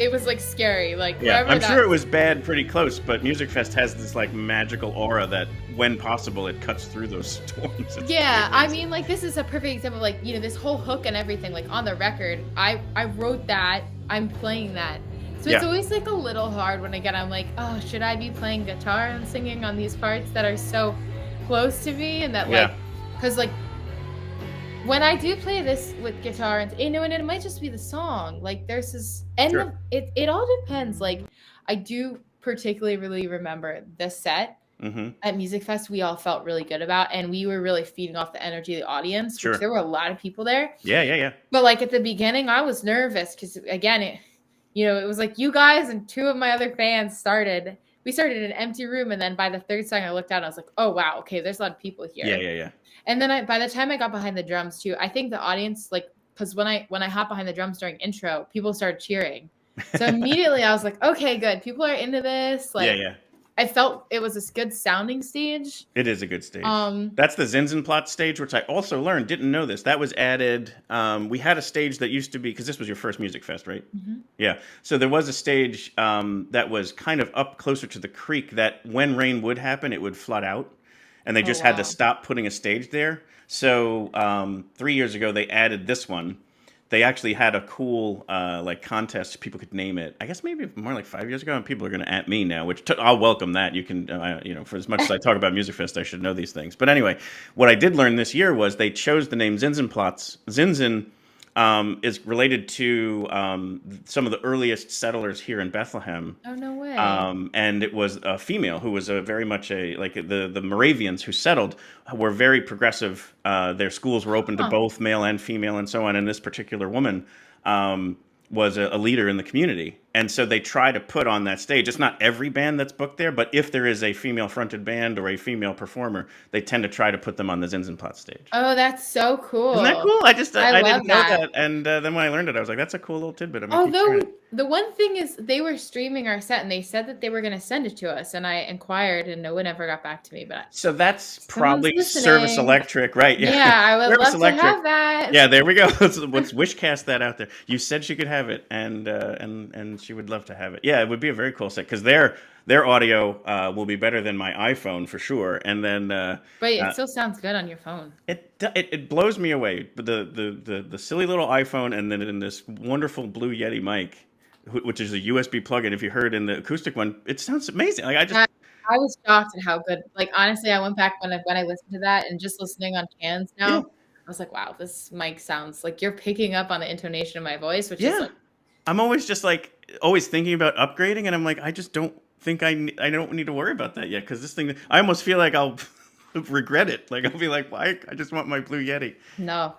It was like scary. Like, yeah, I'm sure it was bad pretty close, but Musikfest has this like magical aura that when possible it cuts through those storms. Yeah, I mean, like, this is a perfect example, like, this whole hook and everything, like, on the record, I wrote that, I'm playing that. So it's always like a little hard when again I'm like, oh, should I be playing guitar and singing on these parts that are so close to me, and that like, because like when I do play this with guitar, and you know, and it might just be the song. Like there's this, and it all depends. Like I do particularly really remember the set at Musikfest. We all felt really good about, and we were really feeding off the energy of the audience. Which there were a lot of people there. Yeah. But like at the beginning, I was nervous because again, it was like you guys and two of my other fans started. We started in an empty room, and then by the third song, I looked out and I was like, "Oh wow, okay, there's a lot of people here." Yeah. And then by the time I got behind the drums too, I think the audience, like, because when I hop behind the drums during intro, people started cheering. So immediately I was like, okay, good. People are into this. Like, I felt it was a good sounding stage. It is a good stage. That's the Zinsenplatz stage, which I also learned, didn't know this. That was added. We had a stage that used to be, because this was your first Musikfest, right? Yeah. So there was a stage that was kind of up closer to the creek that when rain would happen, it would flood out. And they just had to stop putting a stage there. So 3 years ago, they added this one. They actually had a cool like contest. People could name it. I guess maybe more like 5 years ago. And people are going to at me now, which I'll welcome that. You can, for as much as I talk about Musikfest, I should know these things. But anyway, what I did learn this year was they chose the name Zinsenplatz. Zinsen is related to some of the earliest settlers here in Bethlehem. Oh, no way. And it was a female who was very much the Moravians who settled were very progressive. Their schools were open to both male and female and so on. And this particular woman was a leader in the community. And so they try to put on that stage. It's not every band that's booked there, but if there is a female-fronted band or a female performer, they tend to try to put them on the Zinsenplatz stage. Oh, that's so cool. Isn't that cool? I didn't know that. that. And then when I learned it, I was like, that's a cool little tidbit. Although the one thing is they were streaming our set and they said that they were going to send it to us. And I inquired and no one ever got back to me. But so that's probably Service Electric, right? Yeah, I would Service love to have that. Yeah, there we go. Let's wishcast that out there. You said she could have it, and she would love to have it. Yeah, it would be a very cool set because their audio will be better than my iPhone for sure. And then, but it still sounds good on your phone. It blows me away. The silly little iPhone, and then in this wonderful Blue Yeti mic, which is a USB plug-in. If you heard in the acoustic one, it sounds amazing. Like I was shocked at how good. Like honestly, I went back when I listened to that and just listening on cans now. Yeah. I was like, wow, this mic sounds like you're picking up on the intonation of my voice, which is like. I'm always just always thinking about upgrading, and I'm like, I just don't think I don't need to worry about that yet because this thing, I almost feel like I'll regret it. Like I'll be like, why? I just want my Blue Yeti. No.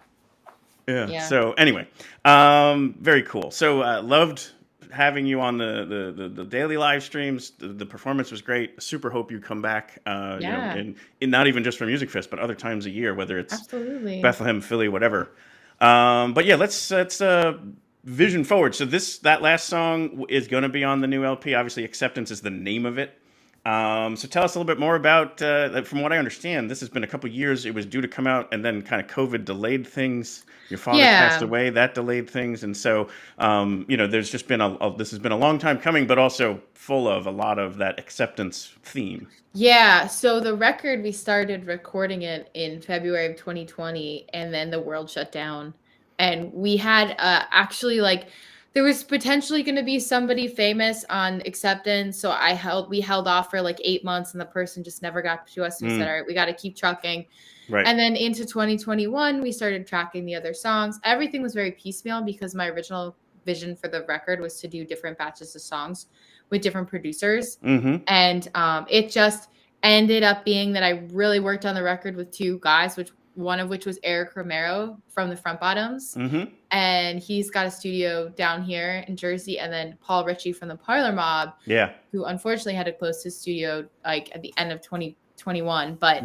Yeah. So anyway, very cool. So loved having you on the daily live streams. The performance was great. Super hope you come back. In not even just for Musikfest, but other times a year, whether it's absolutely Bethlehem, Philly, whatever. But yeah, let's vision forward. So that last song is going to be on the new LP. Obviously, Acceptance is the name of it. So tell us a little bit more about. From what I understand, this has been a couple years. It was due to come out, and then kind of COVID delayed things. Your father passed away. That delayed things, and so there's just been this has been a long time coming, but also full of a lot of that acceptance theme. Yeah. So the record, we started recording it in February of 2020, and then the world shut down. And we had actually there was potentially going to be somebody famous on Acceptance. So we held off for 8 months and the person just never got to us. We said, all right, we got to keep trucking. Right. And then into 2021, we started tracking the other songs. Everything was very piecemeal because my original vision for the record was to do different batches of songs with different producers. Mm-hmm. And it just ended up being that I really worked on the record with two guys, one of which was Eric Romero from the Front Bottoms. Mm-hmm. And he's got a studio down here in Jersey. And then Paul Ritchie from the Parlor Mob, who unfortunately had to close his studio at the end of 2021. But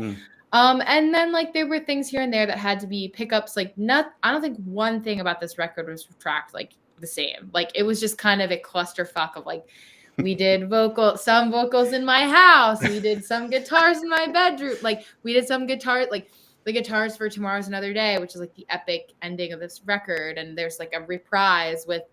and then there were things here and there that had to be pickups. I don't think one thing about this record was tracked the same. It was just kind of a clusterfuck of we did some vocals in my house. We did some guitars in my bedroom. We did some guitar, the guitars for Tomorrow's Another Day, which is the epic ending of this record. And there's a reprise with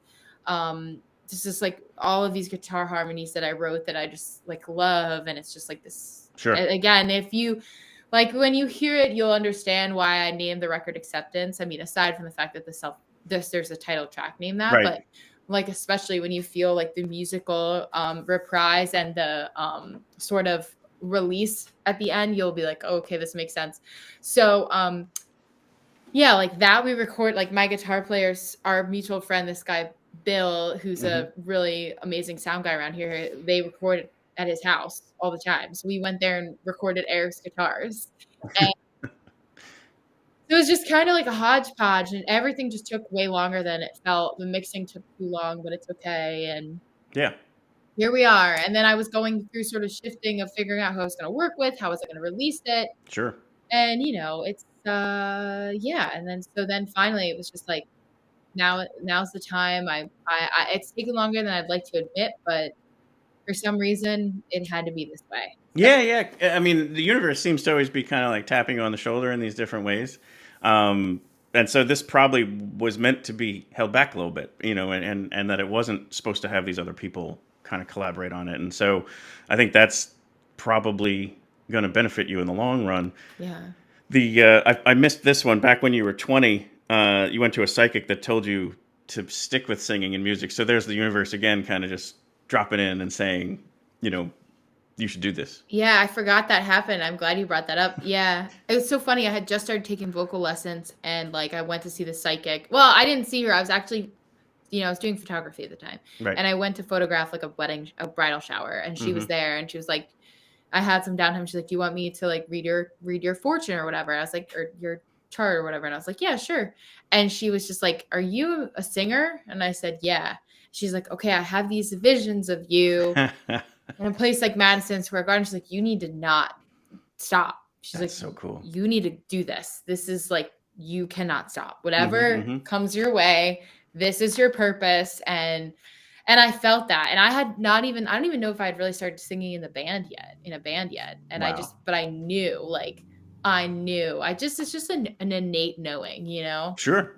just all of these guitar harmonies that I wrote that I just love. And it's just this. Sure. Again, if you when you hear it, you'll understand why I named the record Acceptance. I mean, aside from the fact that there's a title track named that, right. But like especially when you feel like the musical reprise and the sort of release at the end, you'll be like, oh, okay, this makes sense. So yeah, like that we record, like my guitar players, our mutual friend, this guy Bill, who's a really amazing sound guy around here, they record at his house all the time. So we went there and recorded Eric's guitars. And it was just kind of like a hodgepodge, and everything just took way longer than it felt. The mixing took too long, but it's okay. And Yeah. here we are. And then I was going through sort of shifting of figuring out who I was going to work with, how was I going to release it. Sure. And, you know, it's, yeah. And then, so then finally it was just like, now's the time. It's taken longer than I'd like to admit, but for some reason it had to be this way. Yeah. I mean, the universe seems to always be kind of like tapping you on the shoulder in these different ways. And so this probably was meant to be held back a little bit, you know, and that it wasn't supposed to have these other people kind of collaborate on it. And so I think that's probably going to benefit you in the long run. Yeah. I missed this one back when you were 20. You went to a psychic that told you to stick with singing and music. So there's the universe again, kind of just dropping in and saying, you know, you should do this. Yeah, I forgot that happened. I'm glad you brought that up. Yeah. It was so funny. I had just started taking vocal lessons, and like I went to see the psychic. Well, I didn't see her. I was actually, you know, I was doing photography at the time. Right. And I went to photograph like a bridal shower, and she was there, and she was like, I had some downtime. She's like, do you want me to like read your fortune or whatever? I was like, or your chart or whatever. And I was like, yeah, sure. And she was just like, are you a singer? And I said, yeah. She's like, okay, I have these visions of you in a place like Madison Square Garden. She's like, you need to not stop. She's That's like, so cool. You need to do this. This is like, you cannot stop. Whatever comes your way, this is your purpose. And I felt that. And I don't even know if I had really started singing in a band yet. And wow. But I knew, it's just an innate knowing, you know? Sure.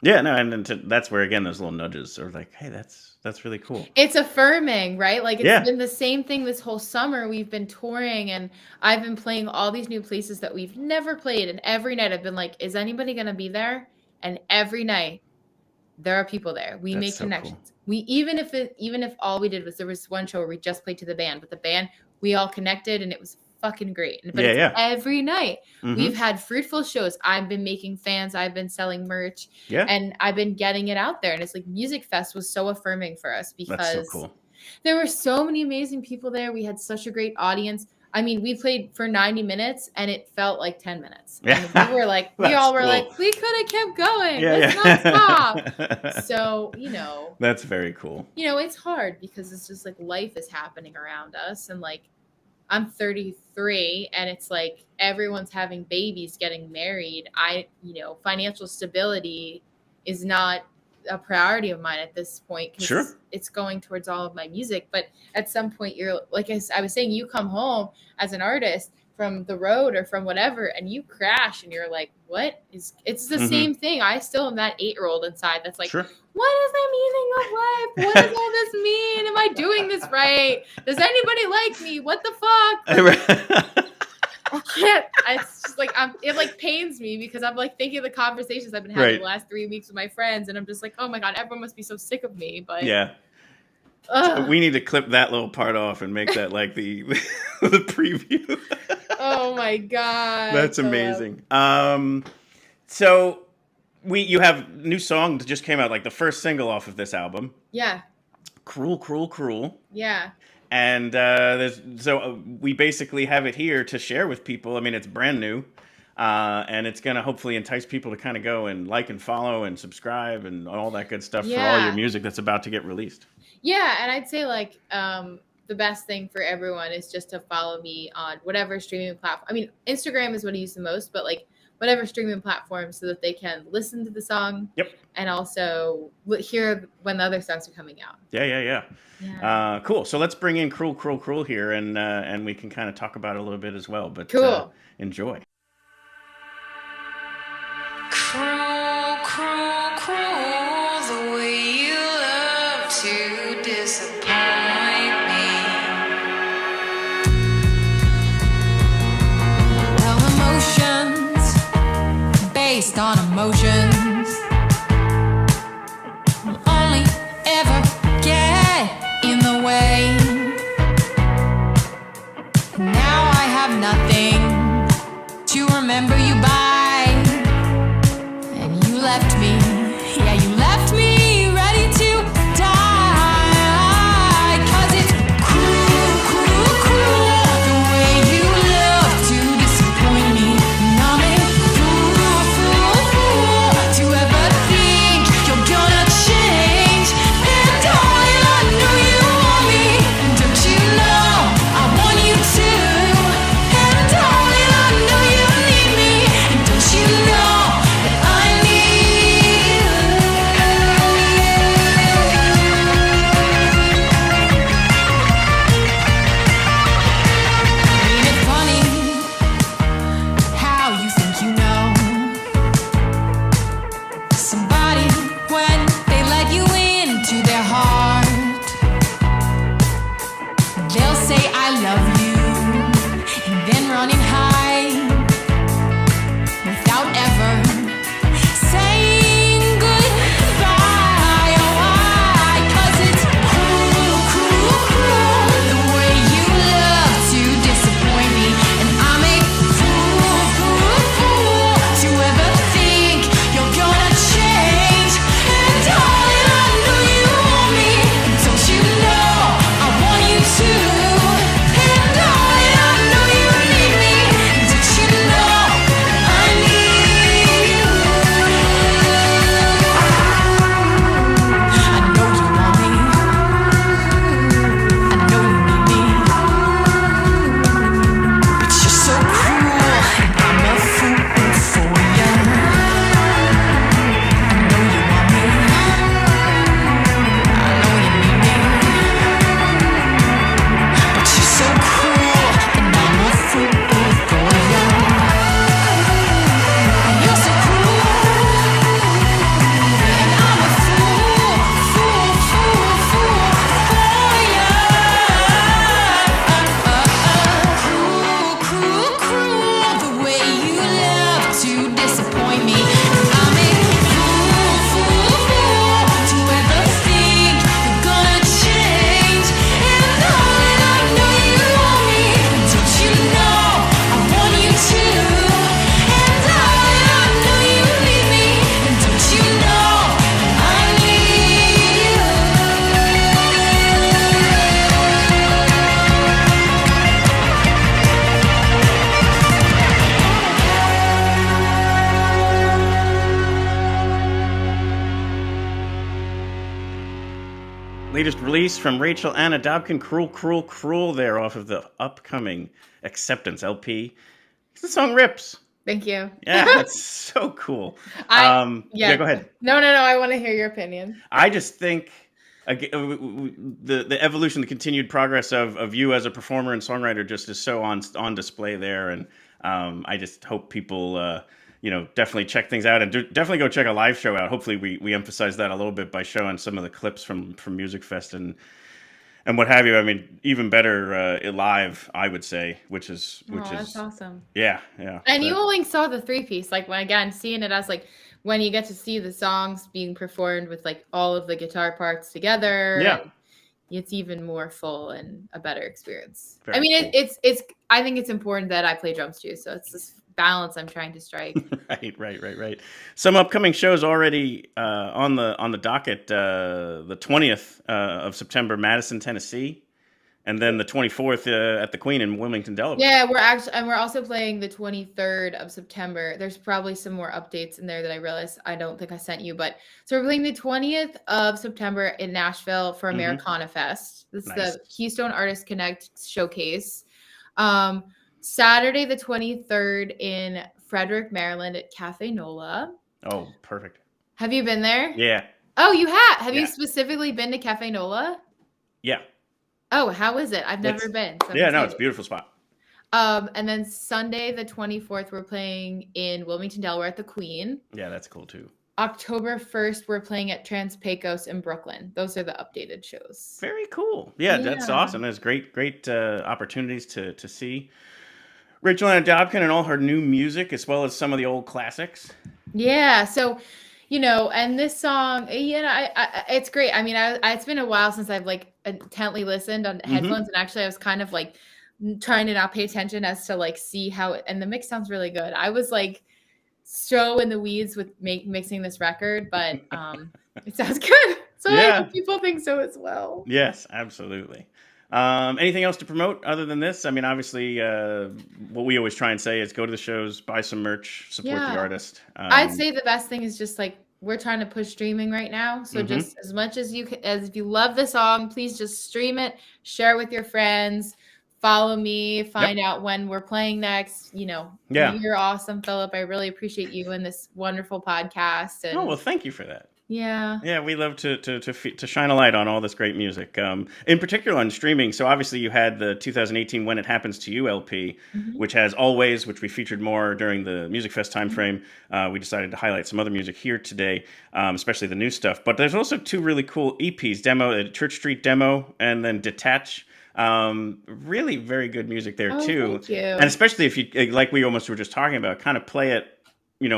Yeah, no, and that's where again those little nudges are like, hey, that's really cool. It's affirming, right? Like it's been the same thing this whole summer. We've been touring, and I've been playing all these new places that we've never played. And every night I've been like, is anybody gonna be there? And every night there are people there. We make connections. Cool. We even if all we did was, there was one show where we just played to the band, but the band, we all connected, and it was fucking great. But every night we've had fruitful shows. I've been making fans, I've been selling merch, and I've been getting it out there. And it's like Musikfest was so affirming for us because there were so many amazing people there. We had such a great audience. I mean, we played for 90 minutes and it felt like 10 minutes. And we were like, we could have kept going. Let's not stop. So, you know, that's very cool. You know, it's hard because it's just like life is happening around us, and like I'm 33, and it's like everyone's having babies, getting married. Financial stability is not a priority of mine at this point. Sure. It's going towards all of my music. But at some point, you're like, I was saying, you come home as an artist from the road or from whatever, and you crash, and you're like, it's the same thing. I still am that 8-year-old inside that's like, what is the meaning of life? What does all this mean? Am I doing this right? Does anybody like me? What the fuck? I can't. It's just like it like pains me because I'm like thinking of the conversations I've been having the last 3 weeks with my friends, and I'm just like, oh my god, everyone must be so sick of me. But so we need to clip that little part off and make that like the preview. Oh my god, that's amazing. So you have new song that just came out, like the first single off of this album. Yeah. Cruel. Yeah. And we basically have it here to share with people. I mean, it's brand new, and it's going to hopefully entice people to kind of go and like and follow and subscribe and all that good stuff for all your music that's about to get released. Yeah, and I'd say like the best thing for everyone is just to follow me on whatever streaming platform. I mean, Instagram is what I use the most, but like whatever streaming platform, so that they can listen to the song. Yep. And also hear when the other songs are coming out. Yeah. Cool. So let's bring in Cruel here, and we can kind of talk about it a little bit as well. But cool. Enjoy. Cruel, the way you love to disappoint me. Well, emotions based on emotions will only ever Latest release from Rachel Ana Dobken, Cruel, Cruel, Cruel, there off of the upcoming Acceptance LP. The song rips. Thank you. Yeah, that's so cool. Yeah, go ahead. No, I want to hear your opinion. I just think the evolution, the continued progress of you as a performer and songwriter just is so on display there, and I just hope people definitely check things out, and definitely go check a live show out. Hopefully we emphasize that a little bit by showing some of the clips from Musikfest and what have you. I mean, even better live, I would say, which is that's awesome. Yeah. And you only saw the 3-piece, like when again seeing it as like when you get to see the songs being performed with like all of the guitar parts together. Yeah. It's even more full and a better experience. Very I mean, cool. it's I think it's important that I play drums too, so it's this balance I'm trying to strike. Right. Some upcoming shows already on the docket. The 20th of September, Madison, Tennessee, and then the 24th at the Queen in Wilmington, Delaware. Yeah, we're also playing the 23rd of September. There's probably some more updates in there that I realized I don't think I sent you, but so we're playing the 20th of September in Nashville for Americana Fest. This is the Keystone Artist Connect showcase. Saturday the 23rd in Frederick, Maryland at Cafe Nola. Oh, perfect. Have you been there? Yeah. Oh, you have? Have you specifically been to Cafe Nola? Yeah. Oh, how is it? I've never been. So it's a beautiful spot. And then Sunday the 24th, we're playing in Wilmington, Delaware at the Queen. Yeah, that's cool too. October 1st, we're playing at Trans Pecos in Brooklyn. Those are the updated shows. Very cool. Yeah, that's awesome. There's great opportunities to see Rachel Ana Dobken and all her new music, as well as some of the old classics. Yeah, so, and this song, it's great. I mean, it's been a while since I've like intently listened on headphones, and actually I was kind of like trying to not pay attention as to like see how and the mix sounds really good. I was like so in the weeds with mixing this record, but it sounds good. So I hope people think so as well. Yes, absolutely. Anything else to promote other than this? I mean, obviously, what we always try and say is go to the shows, buy some merch, support the artist. I'd say the best thing is just like we're trying to push streaming right now. So just as much as you can, as if you love the song, please just stream it, share it with your friends, follow me, find out when we're playing next. You're awesome, Philip. I really appreciate you and this wonderful podcast. And well, thank you for that. Yeah, we love to shine a light on all this great music, in particular on streaming. So obviously you had the 2018 When It Happens to You LP, which has Always, which we featured more during the Musikfest timeframe. We decided to highlight some other music here today, especially the new stuff. But there's also 2 really cool EPs, Church Street Demo and then Detach. Really very good music there too. Thank you. And especially if you, like we almost were just talking about, kind of play it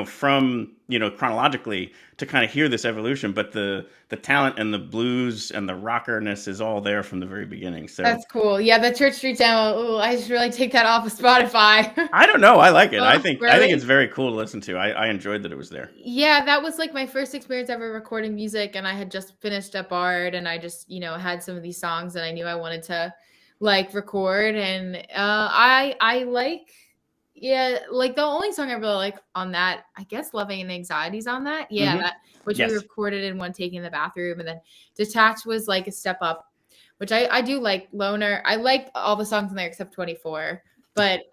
from chronologically to kind of hear this evolution, but the talent and the blues and the rockerness is all there from the very beginning. So that's cool. Yeah, the Church Street demo. Ooh, I should really take that off of Spotify. I don't know. I like it. Oh, I think really? it's very cool to listen to. I enjoyed that it was there. Yeah, that was like my first experience ever recording music, and I had just finished up art, and I just had some of these songs that I knew I wanted to like record, and I like. Yeah, like the only song I really like on that, I guess Loving and Anxiety's on that. Yeah, that which we recorded in one take in the bathroom. And then Detached was like a step up, which I do like. Loner, I like all the songs in there except 24. But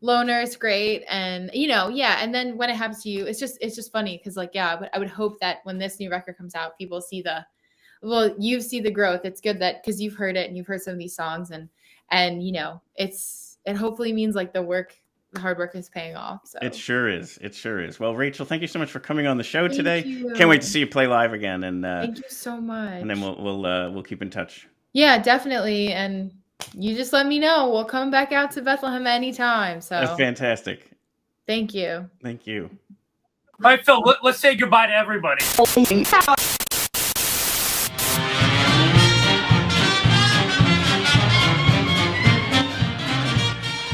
Loner is great. And and then When It Happens to You, it's just funny because like, I would hope that when this new record comes out, people see you see the growth. It's good that because you've heard it and you've heard some of these songs and it hopefully means like the hard work is paying off. So it sure is. Well, Rachel, thank you so much for coming on the show today. You. Can't wait to see you play live again. And thank you so much. And then we'll keep in touch. Yeah, definitely. And you just let me know. We'll come back out to Bethlehem anytime. So that's fantastic. Thank you. Thank you. All right, Phil. Let's say goodbye to everybody.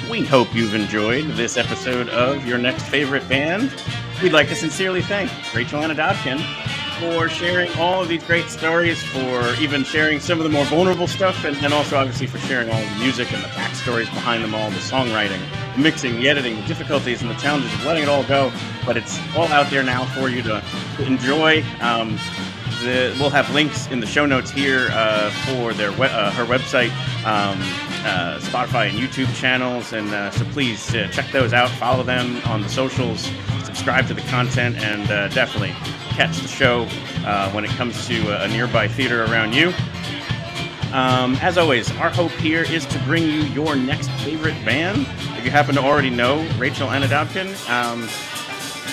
We hope you've enjoyed this episode of Your Next Favorite Band. We'd like to sincerely thank Rachel Ana Dobken for sharing all of these great stories, for even sharing some of the more vulnerable stuff, and also obviously for sharing all the music and the backstories behind them all, the songwriting, the mixing, the editing, the difficulties and the challenges of letting it all go. But it's all out there now for you to enjoy. we'll have links in the show notes here for their her website, Spotify and YouTube channels, and so please check those out. Follow them on the socials, subscribe to the content, and definitely catch the show when it comes to a nearby theater around you. As always, our hope here is to bring you your next favorite band. If you happen to already know Rachel Ana Dobken,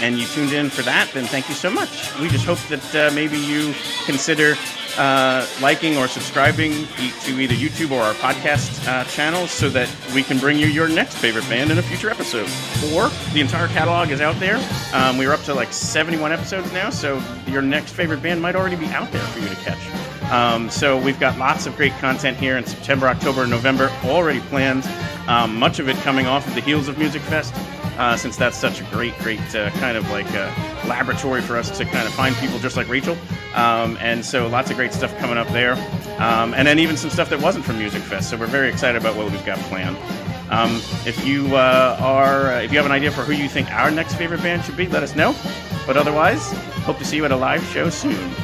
and you tuned in for that, then thank you so much. We just hope that maybe you consider liking or subscribing to either YouTube or our podcast channels so that we can bring you your next favorite band in a future episode. Or the entire catalog is out there. We're up to like 71 episodes now, so your next favorite band might already be out there for you to catch. So we've got lots of great content here in September, October, and November already planned. Much of it coming off of the heels of Musikfest, since that's such a great kind of like laboratory for us to kind of find people just like Rachel. And so lots of great stuff coming up there. And then even some stuff that wasn't from Musikfest. So we're very excited about what we've got planned. If you have an idea for who you think our next favorite band should be, let us know. But otherwise, hope to see you at a live show soon.